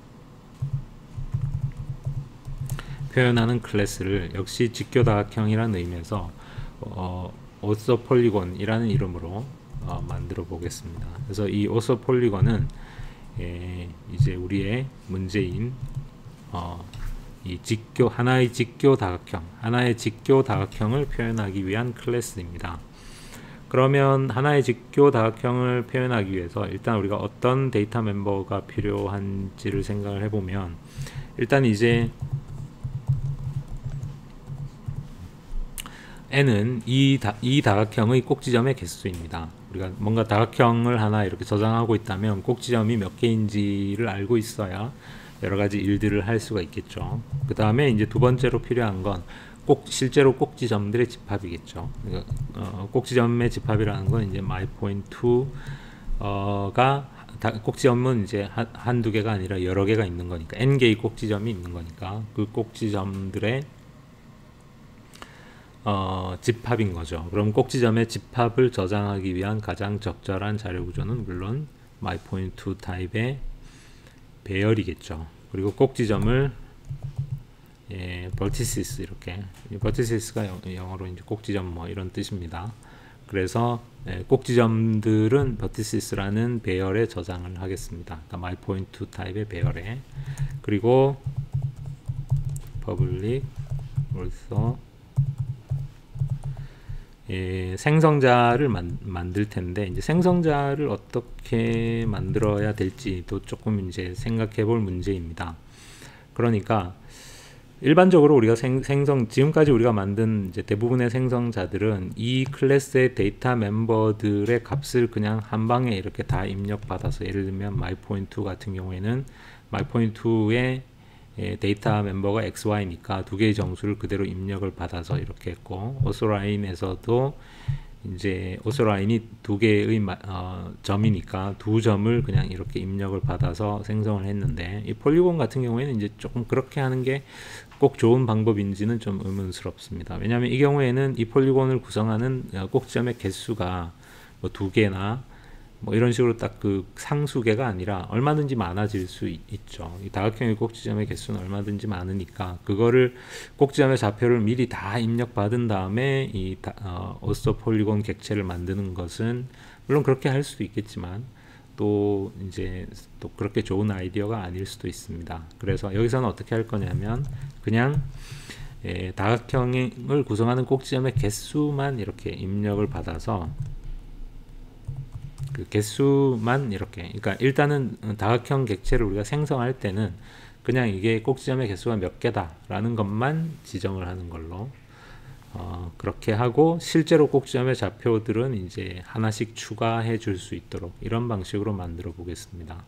표현하는 클래스를 역시 직교다각형이라는 의미에서 OrthoPolygon이라는 이름으로 만들어 보겠습니다. 그래서 이 OrthoPolygon은 이제 우리의 문제인 하나의 직교다각형을 표현하기 위한 클래스입니다. 그러면 하나의 직교다각형을 표현하기 위해서 일단 우리가 어떤 데이터 멤버가 필요한지를 생각을 해보면, 일단 이제 n은 이 다각형의 꼭지점의 개수입니다. 우리가 뭔가 다각형을 하나 이렇게 저장하고 있다면 꼭지점이 몇 개인지를 알고 있어야 여러 가지 일들을 할 수가 있겠죠. 그 다음에 이제 두 번째로 필요한 건 실제로 꼭지점들의 집합이겠죠. 그러니까 꼭지점의 집합이라는 건 이제 myPoint2가 꼭지점은 이제 한두 개가 아니라 여러 개가 있는 거니까, n 개의 꼭지점이 있는 거니까 그 꼭지점들의 집합인 거죠. 그럼 꼭지점의 집합을 저장하기 위한 가장 적절한 자료 구조는 물론 myPoint2 타입의 배열이겠죠. 그리고 꼭지점을 vertices, 이렇게 vertices가 영어로 이제 꼭지점 뭐 이런 뜻입니다. 그래서 꼭지점들은 vertices라는 배열에 저장을 하겠습니다. 그러니까 myPoint2 타입의 배열에, 그리고 public also 생성자를 만들 텐데, 이제 생성자를 어떻게 만들어야 될지도 조금 이제 생각해 볼 문제입니다. 그러니까 일반적으로 우리가 지금까지 우리가 만든 이제 대부분의 생성자들은 이 클래스의 데이터 멤버들의 값을 그냥 한 방에 이렇게 다 입력받아서, 예를 들면 myPoint2 같은 경우에는 myPoint2의 데이터 멤버가 XY니까 두 개의 정수를 그대로 입력을 받아서 이렇게 했고, OrthoLine에서도 이제 오소라인이 두 개의 점이니까 두 점을 그냥 이렇게 입력을 받아서 생성을 했는데, 이 폴리곤 같은 경우에는 이제 조금 그렇게 하는 게 꼭 좋은 방법인지는 좀 의문스럽습니다. 왜냐하면 이 경우에는 이 폴리곤을 구성하는 꼭지점의 개수가 뭐 두 개나 뭐 이런 식으로 딱 그 상수계가 아니라 얼마든지 많아질 수 있죠. 이 다각형의 꼭지점의 개수는 얼마든지 많으니까 그거를 꼭지점의 좌표를 미리 다 입력받은 다음에 이 오스터 폴리곤 객체를 만드는 것은 물론 그렇게 할 수도 있겠지만 또 이제 또 그렇게 좋은 아이디어가 아닐 수도 있습니다. 그래서 여기서는 어떻게 할 거냐면 그냥 다각형을 구성하는 꼭지점의 개수만 이렇게 입력을 받아서 그 개수만 이렇게, 그러니까 일단은 다각형 객체를 우리가 생성할 때는 그냥 이게 꼭지점의 개수가 몇 개다 라는 것만 지정을 하는 걸로 그렇게 하고, 실제로 꼭지점의 좌표들은 이제 하나씩 추가해 줄 수 있도록 이런 방식으로 만들어 보겠습니다.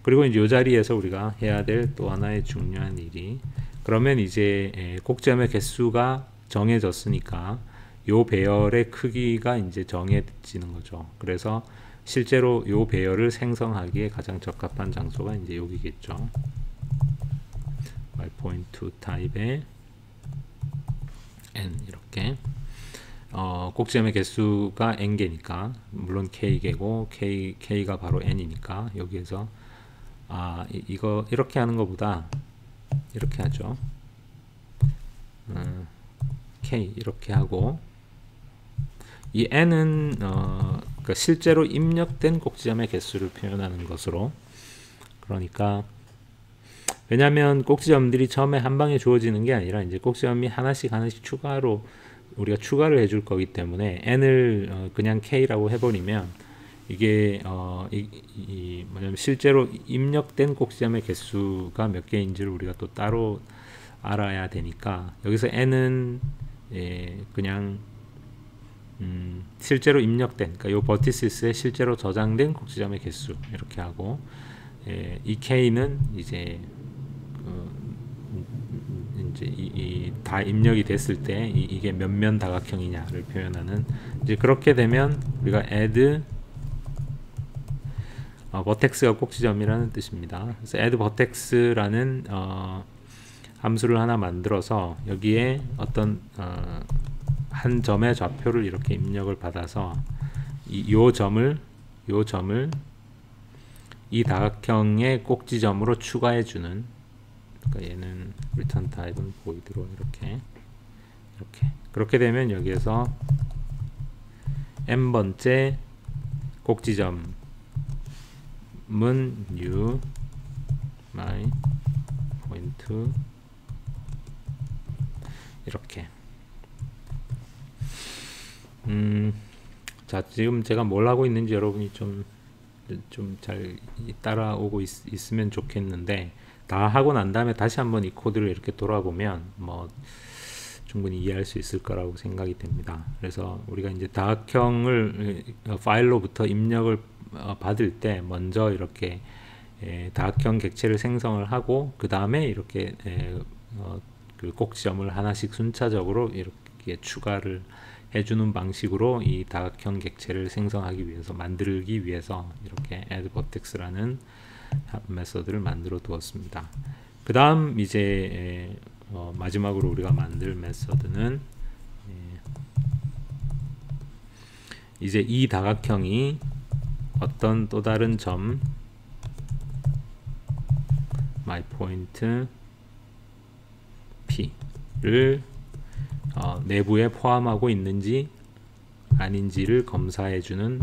그리고 이제 이 자리에서 우리가 해야 될 또 하나의 중요한 일이, 그러면 이제 꼭지점의 개수가 정해졌으니까 요 배열의 크기가 이제 정해지는 거죠. 그래서 실제로 요 배열을 생성하기에 가장 적합한 장소가 이제 여기겠죠. myPoint 타입의 n 이렇게 꼭지점의 개수가 n개니까 물론 k개고 k가 바로 n이니까 여기에서 이거 이렇게 하는 것보다 이렇게 하죠. k 이렇게 하고, 이 n은 그러니까 실제로 입력된 꼭지점의 개수를 표현하는 것으로, 그러니까 왜냐하면 꼭지점들이 처음에 한 방에 주어지는 게 아니라 이제 꼭지점이 하나씩 추가로 우리가 추가를 해줄 거기 때문에 n을 그냥 k라고 해버리면 이게 뭐냐면 실제로 입력된 꼭지점의 개수가 몇 개인지를 우리가 또 따로 알아야 되니까 여기서 n은 그냥 실제로 입력된, 그러니까 요 버티시스에 실제로 저장된 꼭지점의 개수 이렇게 하고, 이 k는 이제 다 입력이 됐을 때 이게 몇 면 다각형이냐를 표현하는, 이제 그렇게 되면 우리가 add 버텍스가 꼭지점이라는 뜻입니다. 그래서 add vertex라는 함수를 하나 만들어서 여기에 어떤 한 점의 좌표를 이렇게 입력을 받아서 요 점을 이 다각형의 꼭지점으로 추가해 주는, 그러니까 얘는 return type은 void로 이렇게 그렇게 되면 여기에서 n번째 꼭지점은 new my point 이렇게. 자, 지금 제가 뭘 하고 있는지 여러분이 좀 잘 따라오고 있으면 좋겠는데, 다 하고 난 다음에 다시 한번 이 코드를 이렇게 돌아보면 뭐 충분히 이해할 수 있을 거라고 생각이 됩니다. 그래서 우리가 이제 다각형을 파일로부터 입력을 받을 때 먼저 이렇게 다각형 객체를 생성을 하고 그 다음에 이렇게 그 꼭지점을 하나씩 순차적으로 이렇게 추가를 해주는 방식으로 이 다각형 객체를 생성하기 위해서, 만들기 위해서 이렇게 add vertex라는 메서드를 만들어 두었습니다. 그 다음 이제 마지막으로 우리가 만들 메서드는 이제 이 다각형이 어떤 또 다른 점 myPoint P를 내부에 포함하고 있는지 아닌지를 검사해주는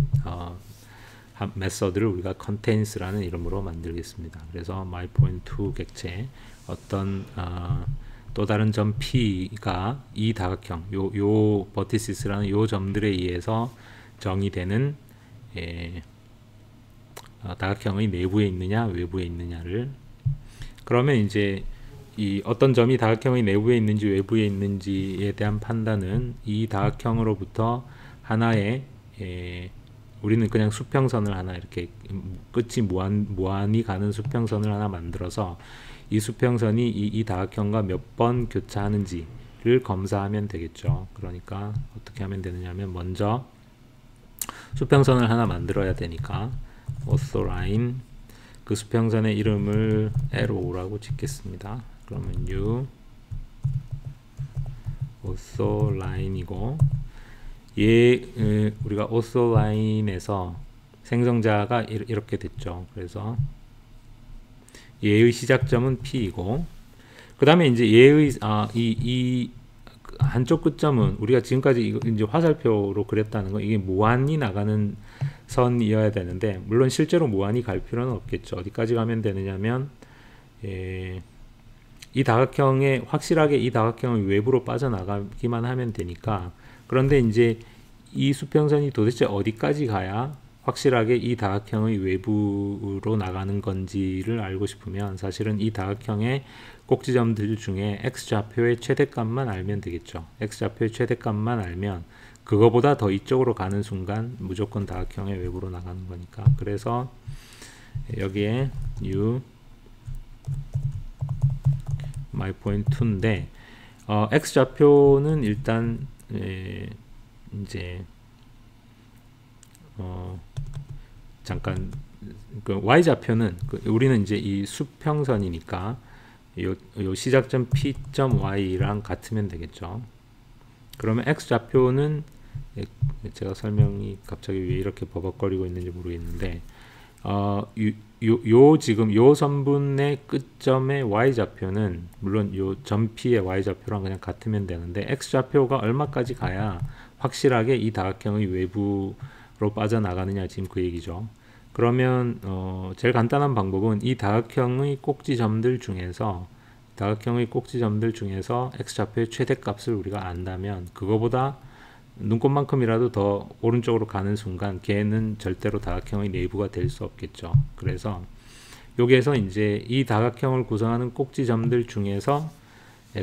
메서드를 우리가 contains라는 이름으로 만들겠습니다. 그래서 myPoint2 객체 어떤 또 다른 점 P가 이 다각형 요 버티시스라는 요 점들에 의해서 정의되는 다각형의 내부에 있느냐 외부에 있느냐를, 그러면 이제 이 어떤 점이 다각형의 내부에 있는지 외부에 있는지에 대한 판단은 이 다각형으로부터 하나의 우리는 그냥 수평선을 하나 이렇게 끝이 무한히 가는 수평선을 하나 만들어서 이 수평선이 이 다각형과 몇 번 교차하는지 건지를 검사하면 되겠죠. 그러니까 어떻게 하면 되느냐면 먼저 수평선을 하나 만들어야 되니까 ortholine 그 수평선의 이름을 arrow라고 짓겠습니다. 그러면 u ortholine이고 우리가 ortholine에서 생성자가 이렇게 됐죠. 그래서 얘의 시작점은 P이고 그 다음에 이제 얘의 이 한쪽 끝점은 우리가 지금까지 이제 화살표로 그렸다는 거 이게 무한히 나가는 선이어야 되는데 물론 실제로 무한히 갈 필요는 없겠죠. 어디까지 가면 되느냐면 이 다각형에 확실하게 이 다각형의 외부로 빠져나가기만 하면 되니까 그런데 이제 이 수평선이 도대체 어디까지 가야 확실하게 이 다각형의 외부로 나가는 건지를 알고 싶으면 사실은 이 다각형의 꼭지점들 중에 x좌표의 최대값만 알면 되겠죠. x좌표의 최대값만 알면 그거보다 더 이쪽으로 가는 순간 무조건 다각형의 외부로 나가는 거니까 그래서 여기에 u my point 2인데 x좌표는 일단 이제 잠깐 그 y좌표는 우리는 이제 이 수평선이니까 요 시작점 p.y랑 같으면 되겠죠. 그러면 x좌표는 제가 설명이 갑자기 왜 이렇게 버벅거리고 있는지 모르겠는데 지금 요 선분의 끝점의 y좌표는 물론 요 점 p의 y좌표랑 그냥 같으면 되는데 x좌표가 얼마까지 가야 확실하게 이 다각형의 외부로 빠져나가느냐 지금 그 얘기죠. 그러면 제일 간단한 방법은 이 다각형의 꼭지점들 중에서 x좌표의 최대값을 우리가 안다면 그거보다 눈곱만큼이라도 더 오른쪽으로 가는 순간 걔는 절대로 다각형의 내부가 될 수 없겠죠. 그래서 여기에서 이제 이 다각형을 구성하는 꼭지점들 중에서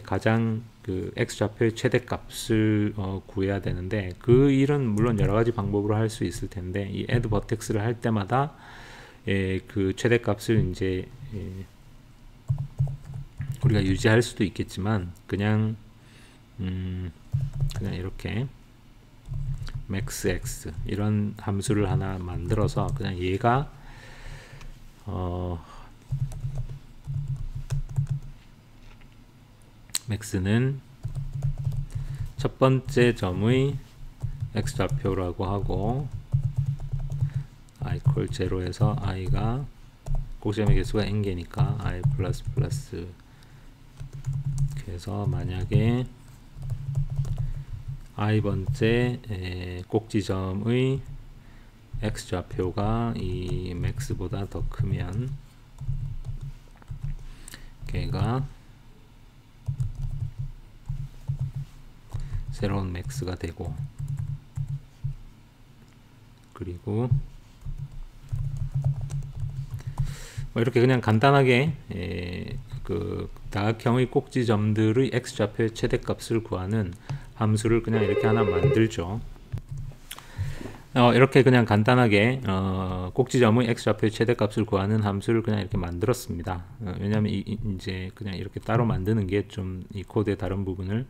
가장 그 x좌표의 최대값을 구해야 되는데 그 일은 물론 여러 가지 방법으로 할 수 있을 텐데 이 add vertex를 할 때마다 그 최대값을 이제 우리가 유지할 수도 있겠지만 그냥 이렇게 maxx 이런 함수를 하나 만들어서 그냥 얘가 max는 첫 번째 점의 x좌표라고 하고 i equal 0에서 i가 꼭지점의 개수가 n개니까 i 플러스 플러스 그래서 만약에 i번째 꼭지점의 x좌표가 이 max보다 더 크면 걔가 새로운 max가 되고 그리고 이렇게 그냥 간단하게 그 다각형의 꼭지점들의 x좌표의 최대값을 구하는 함수를 그냥 이렇게 하나 만들죠. 이렇게 그냥 간단하게 꼭지점의 x좌표의 최대값을 구하는 함수를 그냥 이렇게 만들었습니다. 왜냐하면 이제 그냥 이렇게 따로 만드는 게 좀 이 코드의 다른 부분을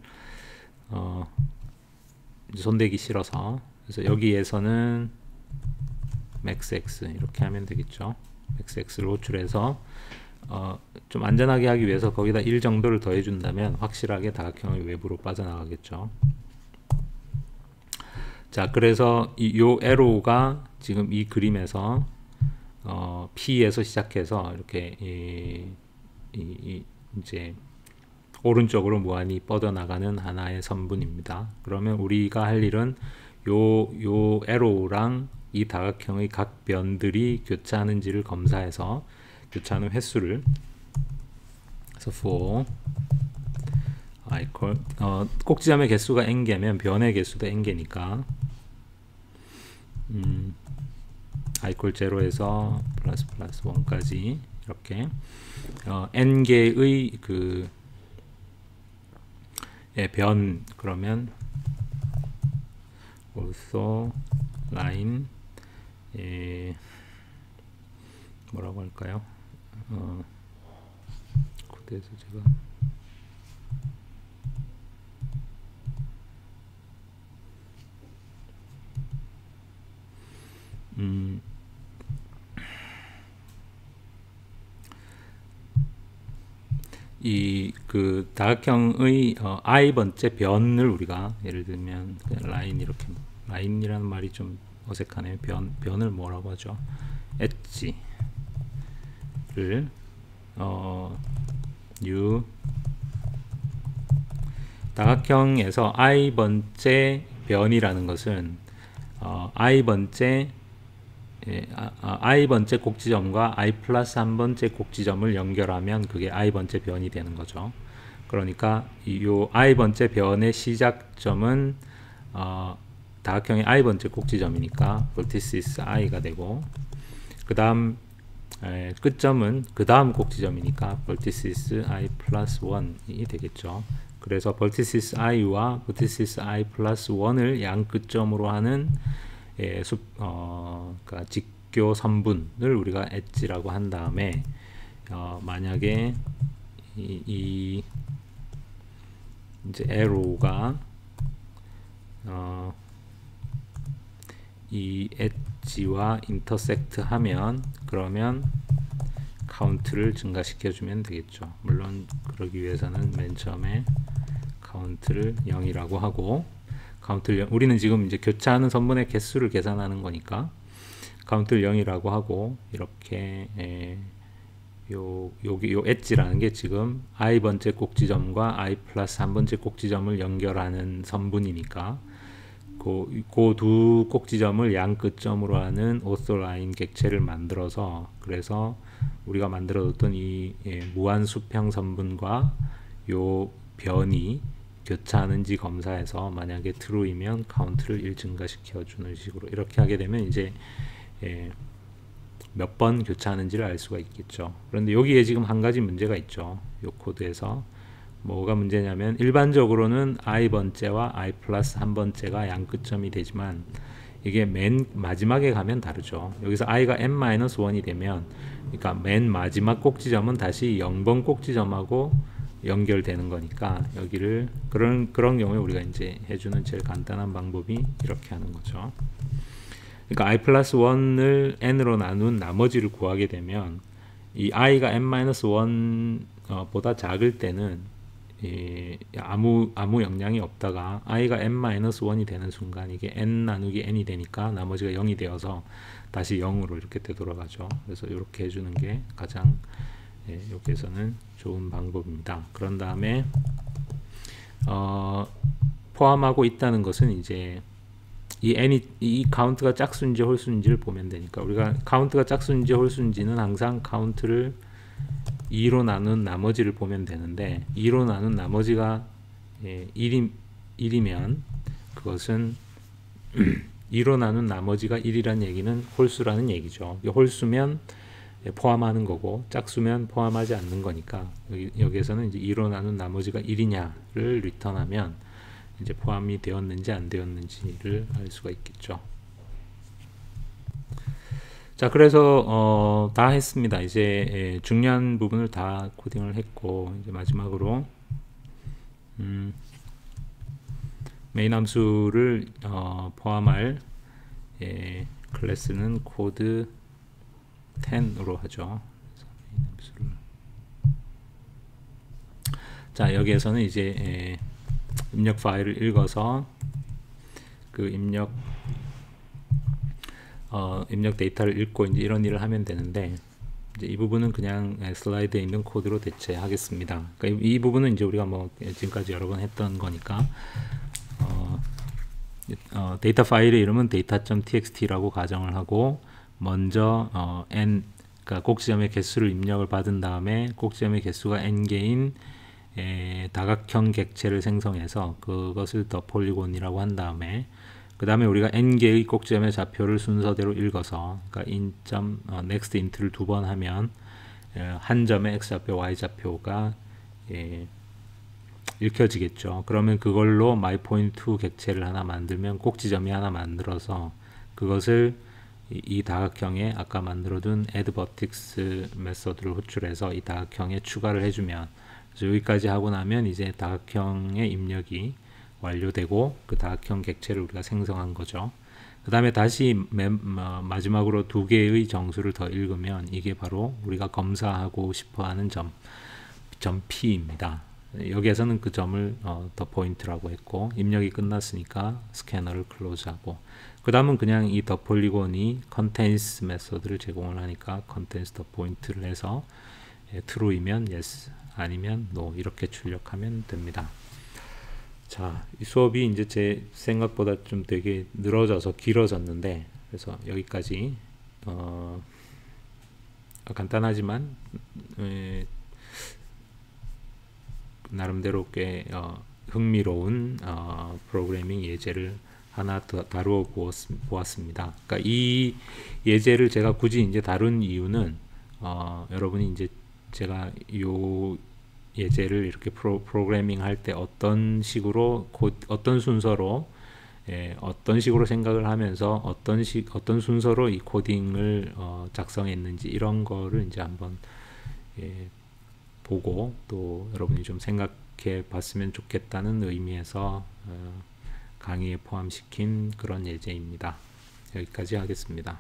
이제 손대기 싫어서 그래서 여기에서는 maxx 이렇게 하면 되겠죠. maxx를 호출해서 좀 안전하게 하기 위해서 거기다 1 정도를 더해 준다면 확실하게 다각형의 외부로 빠져나가겠죠. 자, 그래서 요 arrow가 지금 이 그림에서 P에서 시작해서 이렇게 이제 오른쪽으로 무한히 뻗어나가는 하나의 선분입니다. 그러면 우리가 할 일은 요 arrow랑 이 다각형의 각 변들이 교차하는지를 검사해서 교차하는 횟수를 그래서 for i equal 꼭지점의 개수가 n개면 변의 개수도 n개니까 i equal 0에서 플러스 플러스 1까지 이렇게 n개의 그 변 그러면 also line 뭐라고 할까요? 코드에서 제가 이 그 다각형의 i 번째 변을 우리가 예를 들면 라인 이렇게 라인이라는 말이 좀 어색하네요. 변을 뭐라고 하죠? 엣지를 u 다각형에서 i 번째 변이라는 것은 i 번째 i 번째 꼭지점과 i 플러스 한 번째 꼭지점을 연결하면 그게 i 번째 변이 되는 거죠. 그러니까 이 i 번째 변의 시작점은 다각형의 i 번째 꼭지점이니까 vertices i가 되고, 그 다음 끝점은 그 다음 꼭지점이니까 vertices i 플러스 1이 되겠죠. 그래서 vertices i와 vertices i 플러스 1을 양 끝점으로 하는 그러니까 직교 선분을 우리가 엣지라고 한 다음에 만약에 이 이제 arrow가 이 엣지와 인터섹트 하면 그러면 카운트를 증가시켜 주면 되겠죠. 물론 그러기 위해서는 맨 처음에 카운트를 0이라고 하고, 카운트를 0, 우리는 지금 이제 교차하는 선분의 개수를 계산하는 거니까 카운트를 0이라고 하고, 이렇게 여기 요 엣지라는 게 지금 i 번째 꼭지점과 i 플러스 한 번째 꼭지점을 연결하는 선분이니까 그 두 꼭지점을 양 끝점으로 하는 오토라인 객체를 만들어서, 그래서 우리가 만들어뒀던 이 무한 수평 선분과 요 변이 교차하는지 검사해서 만약에 true이면 카운트를 1 증가시켜 주는 식으로 이렇게 하게 되면 이제 몇 번 교차하는지를 알 수가 있겠죠. 그런데 여기에 지금 한 가지 문제가 있죠. 요 코드에서 뭐가 문제냐면, 일반적으로는 i 번째와 i 플러스 한 번째가 양 끝점이 되지만 이게 맨 마지막에 가면 다르죠. 여기서 i가 n-1이 되면, 그러니까 맨 마지막 꼭지점은 다시 0번 꼭지점하고 연결되는 거니까 여기를 그런 경우에 우리가 이제 해주는 제일 간단한 방법이 이렇게 하는 거죠. 그러니까 i 플러스 1을 n으로 나눈 나머지를 구하게 되면 이 i가 n-1 보다 작을 때는 아무 영향이 없다가 i가 n-1이 되는 순간 이게 n 나누기 n이 되니까 나머지가 0이 되어서 다시 0으로 이렇게 되돌아가죠. 그래서 이렇게 해주는 게 가장 여기에서는 좋은 방법입니다. 그런 다음에 포함하고 있다는 것은 이제 이 카운트가 짝수인지 홀수인지를 보면 되니까, 우리가 카운트가 짝수인지 홀수인지는 항상 카운트를 2로 나눈 나머지를 보면 되는데, 2로 나눈 나머지가 1이면 그것은 2로 나눈 나머지가 1이라는 얘기는 홀수라는 얘기죠. 홀수면 포함하는 거고 짝수면 포함하지 않는 거니까, 여기에서는 이제 2로 나눈 나머지가 1이냐를 리턴하면 이제 포함이 되었는지 안 되었는지를 알 수가 있겠죠. 자, 그래서 다 했습니다. 이제 중요한 부분을 다 코딩을 했고, 이제 마지막으로 메인 함수를 포함할 클래스는 코드 10으로 하죠. 자, 여기에서는 이제 입력 파일을 읽어서 그 입력 데이터를 읽고 이제 이런 일을 하면 되는데, 이제 이 부분은 그냥 슬라이드에 있는 코드로 대체하겠습니다. 그러니까 이 부분은 이제 우리가 뭐 지금까지 여러 번 했던 거니까 데이터 파일의 이름은 data.txt라고 가정을 하고, 먼저 n, 그러니까 꼭지점의 개수를 입력을 받은 다음에 꼭지점의 개수가 n개인 다각형 객체를 생성해서 그것을 더 폴리곤이라고 한 다음에, 그 다음에 우리가 n개의 꼭지점의 좌표를 순서대로 읽어서, 그러니까 next int를 2번 하면 한 점의 x좌표, y좌표가 읽혀지겠죠. 그러면 그걸로 myPoint2 객체를 하나 만들면 꼭지점이 하나 만들어서 그것을 이 다각형에 아까 만들어둔 addVertex 메소드를 호출해서 이 다각형에 추가를 해주면, 그래서 여기까지 하고 나면 이제 다각형의 입력이 완료되고 그 다각형 객체를 우리가 생성한 거죠. 그 다음에 다시 마지막으로 2개의 정수를 더 읽으면 이게 바로 우리가 검사하고 싶어하는 점, 점 P입니다. 여기에서는 그 점을 더 포인트라고 했고, 입력이 끝났으니까 스캐너를 클로즈하고, 그 다음은 그냥 이 더 폴리곤이 contains 메소드를 제공을 하니까 contains 더 포인트를 해서 true이면 yes, 아니면 no 이렇게 출력하면 됩니다. 자, 이 수업이 이제 제 생각보다 좀 되게 늘어져서 길어졌는데, 그래서 여기까지 간단하지만 나름대로 꽤 흥미로운 프로그래밍 예제를 하나 더 다루어 보았습니다. 그러니까 이 예제를 제가 굳이 이제 다룬 이유는 여러분이 이제 제가 요 예제를 이렇게 프로그래밍 할 때 어떤 식으로 어떤 순서로 어떤 식으로 생각을 하면서 어떤 순서로 이 코딩을 작성했는지 이런 거를 이제 한번 보고 또 여러분이 좀 생각해 봤으면 좋겠다는 의미에서 강의에 포함시킨 그런 예제입니다. 여기까지 하겠습니다.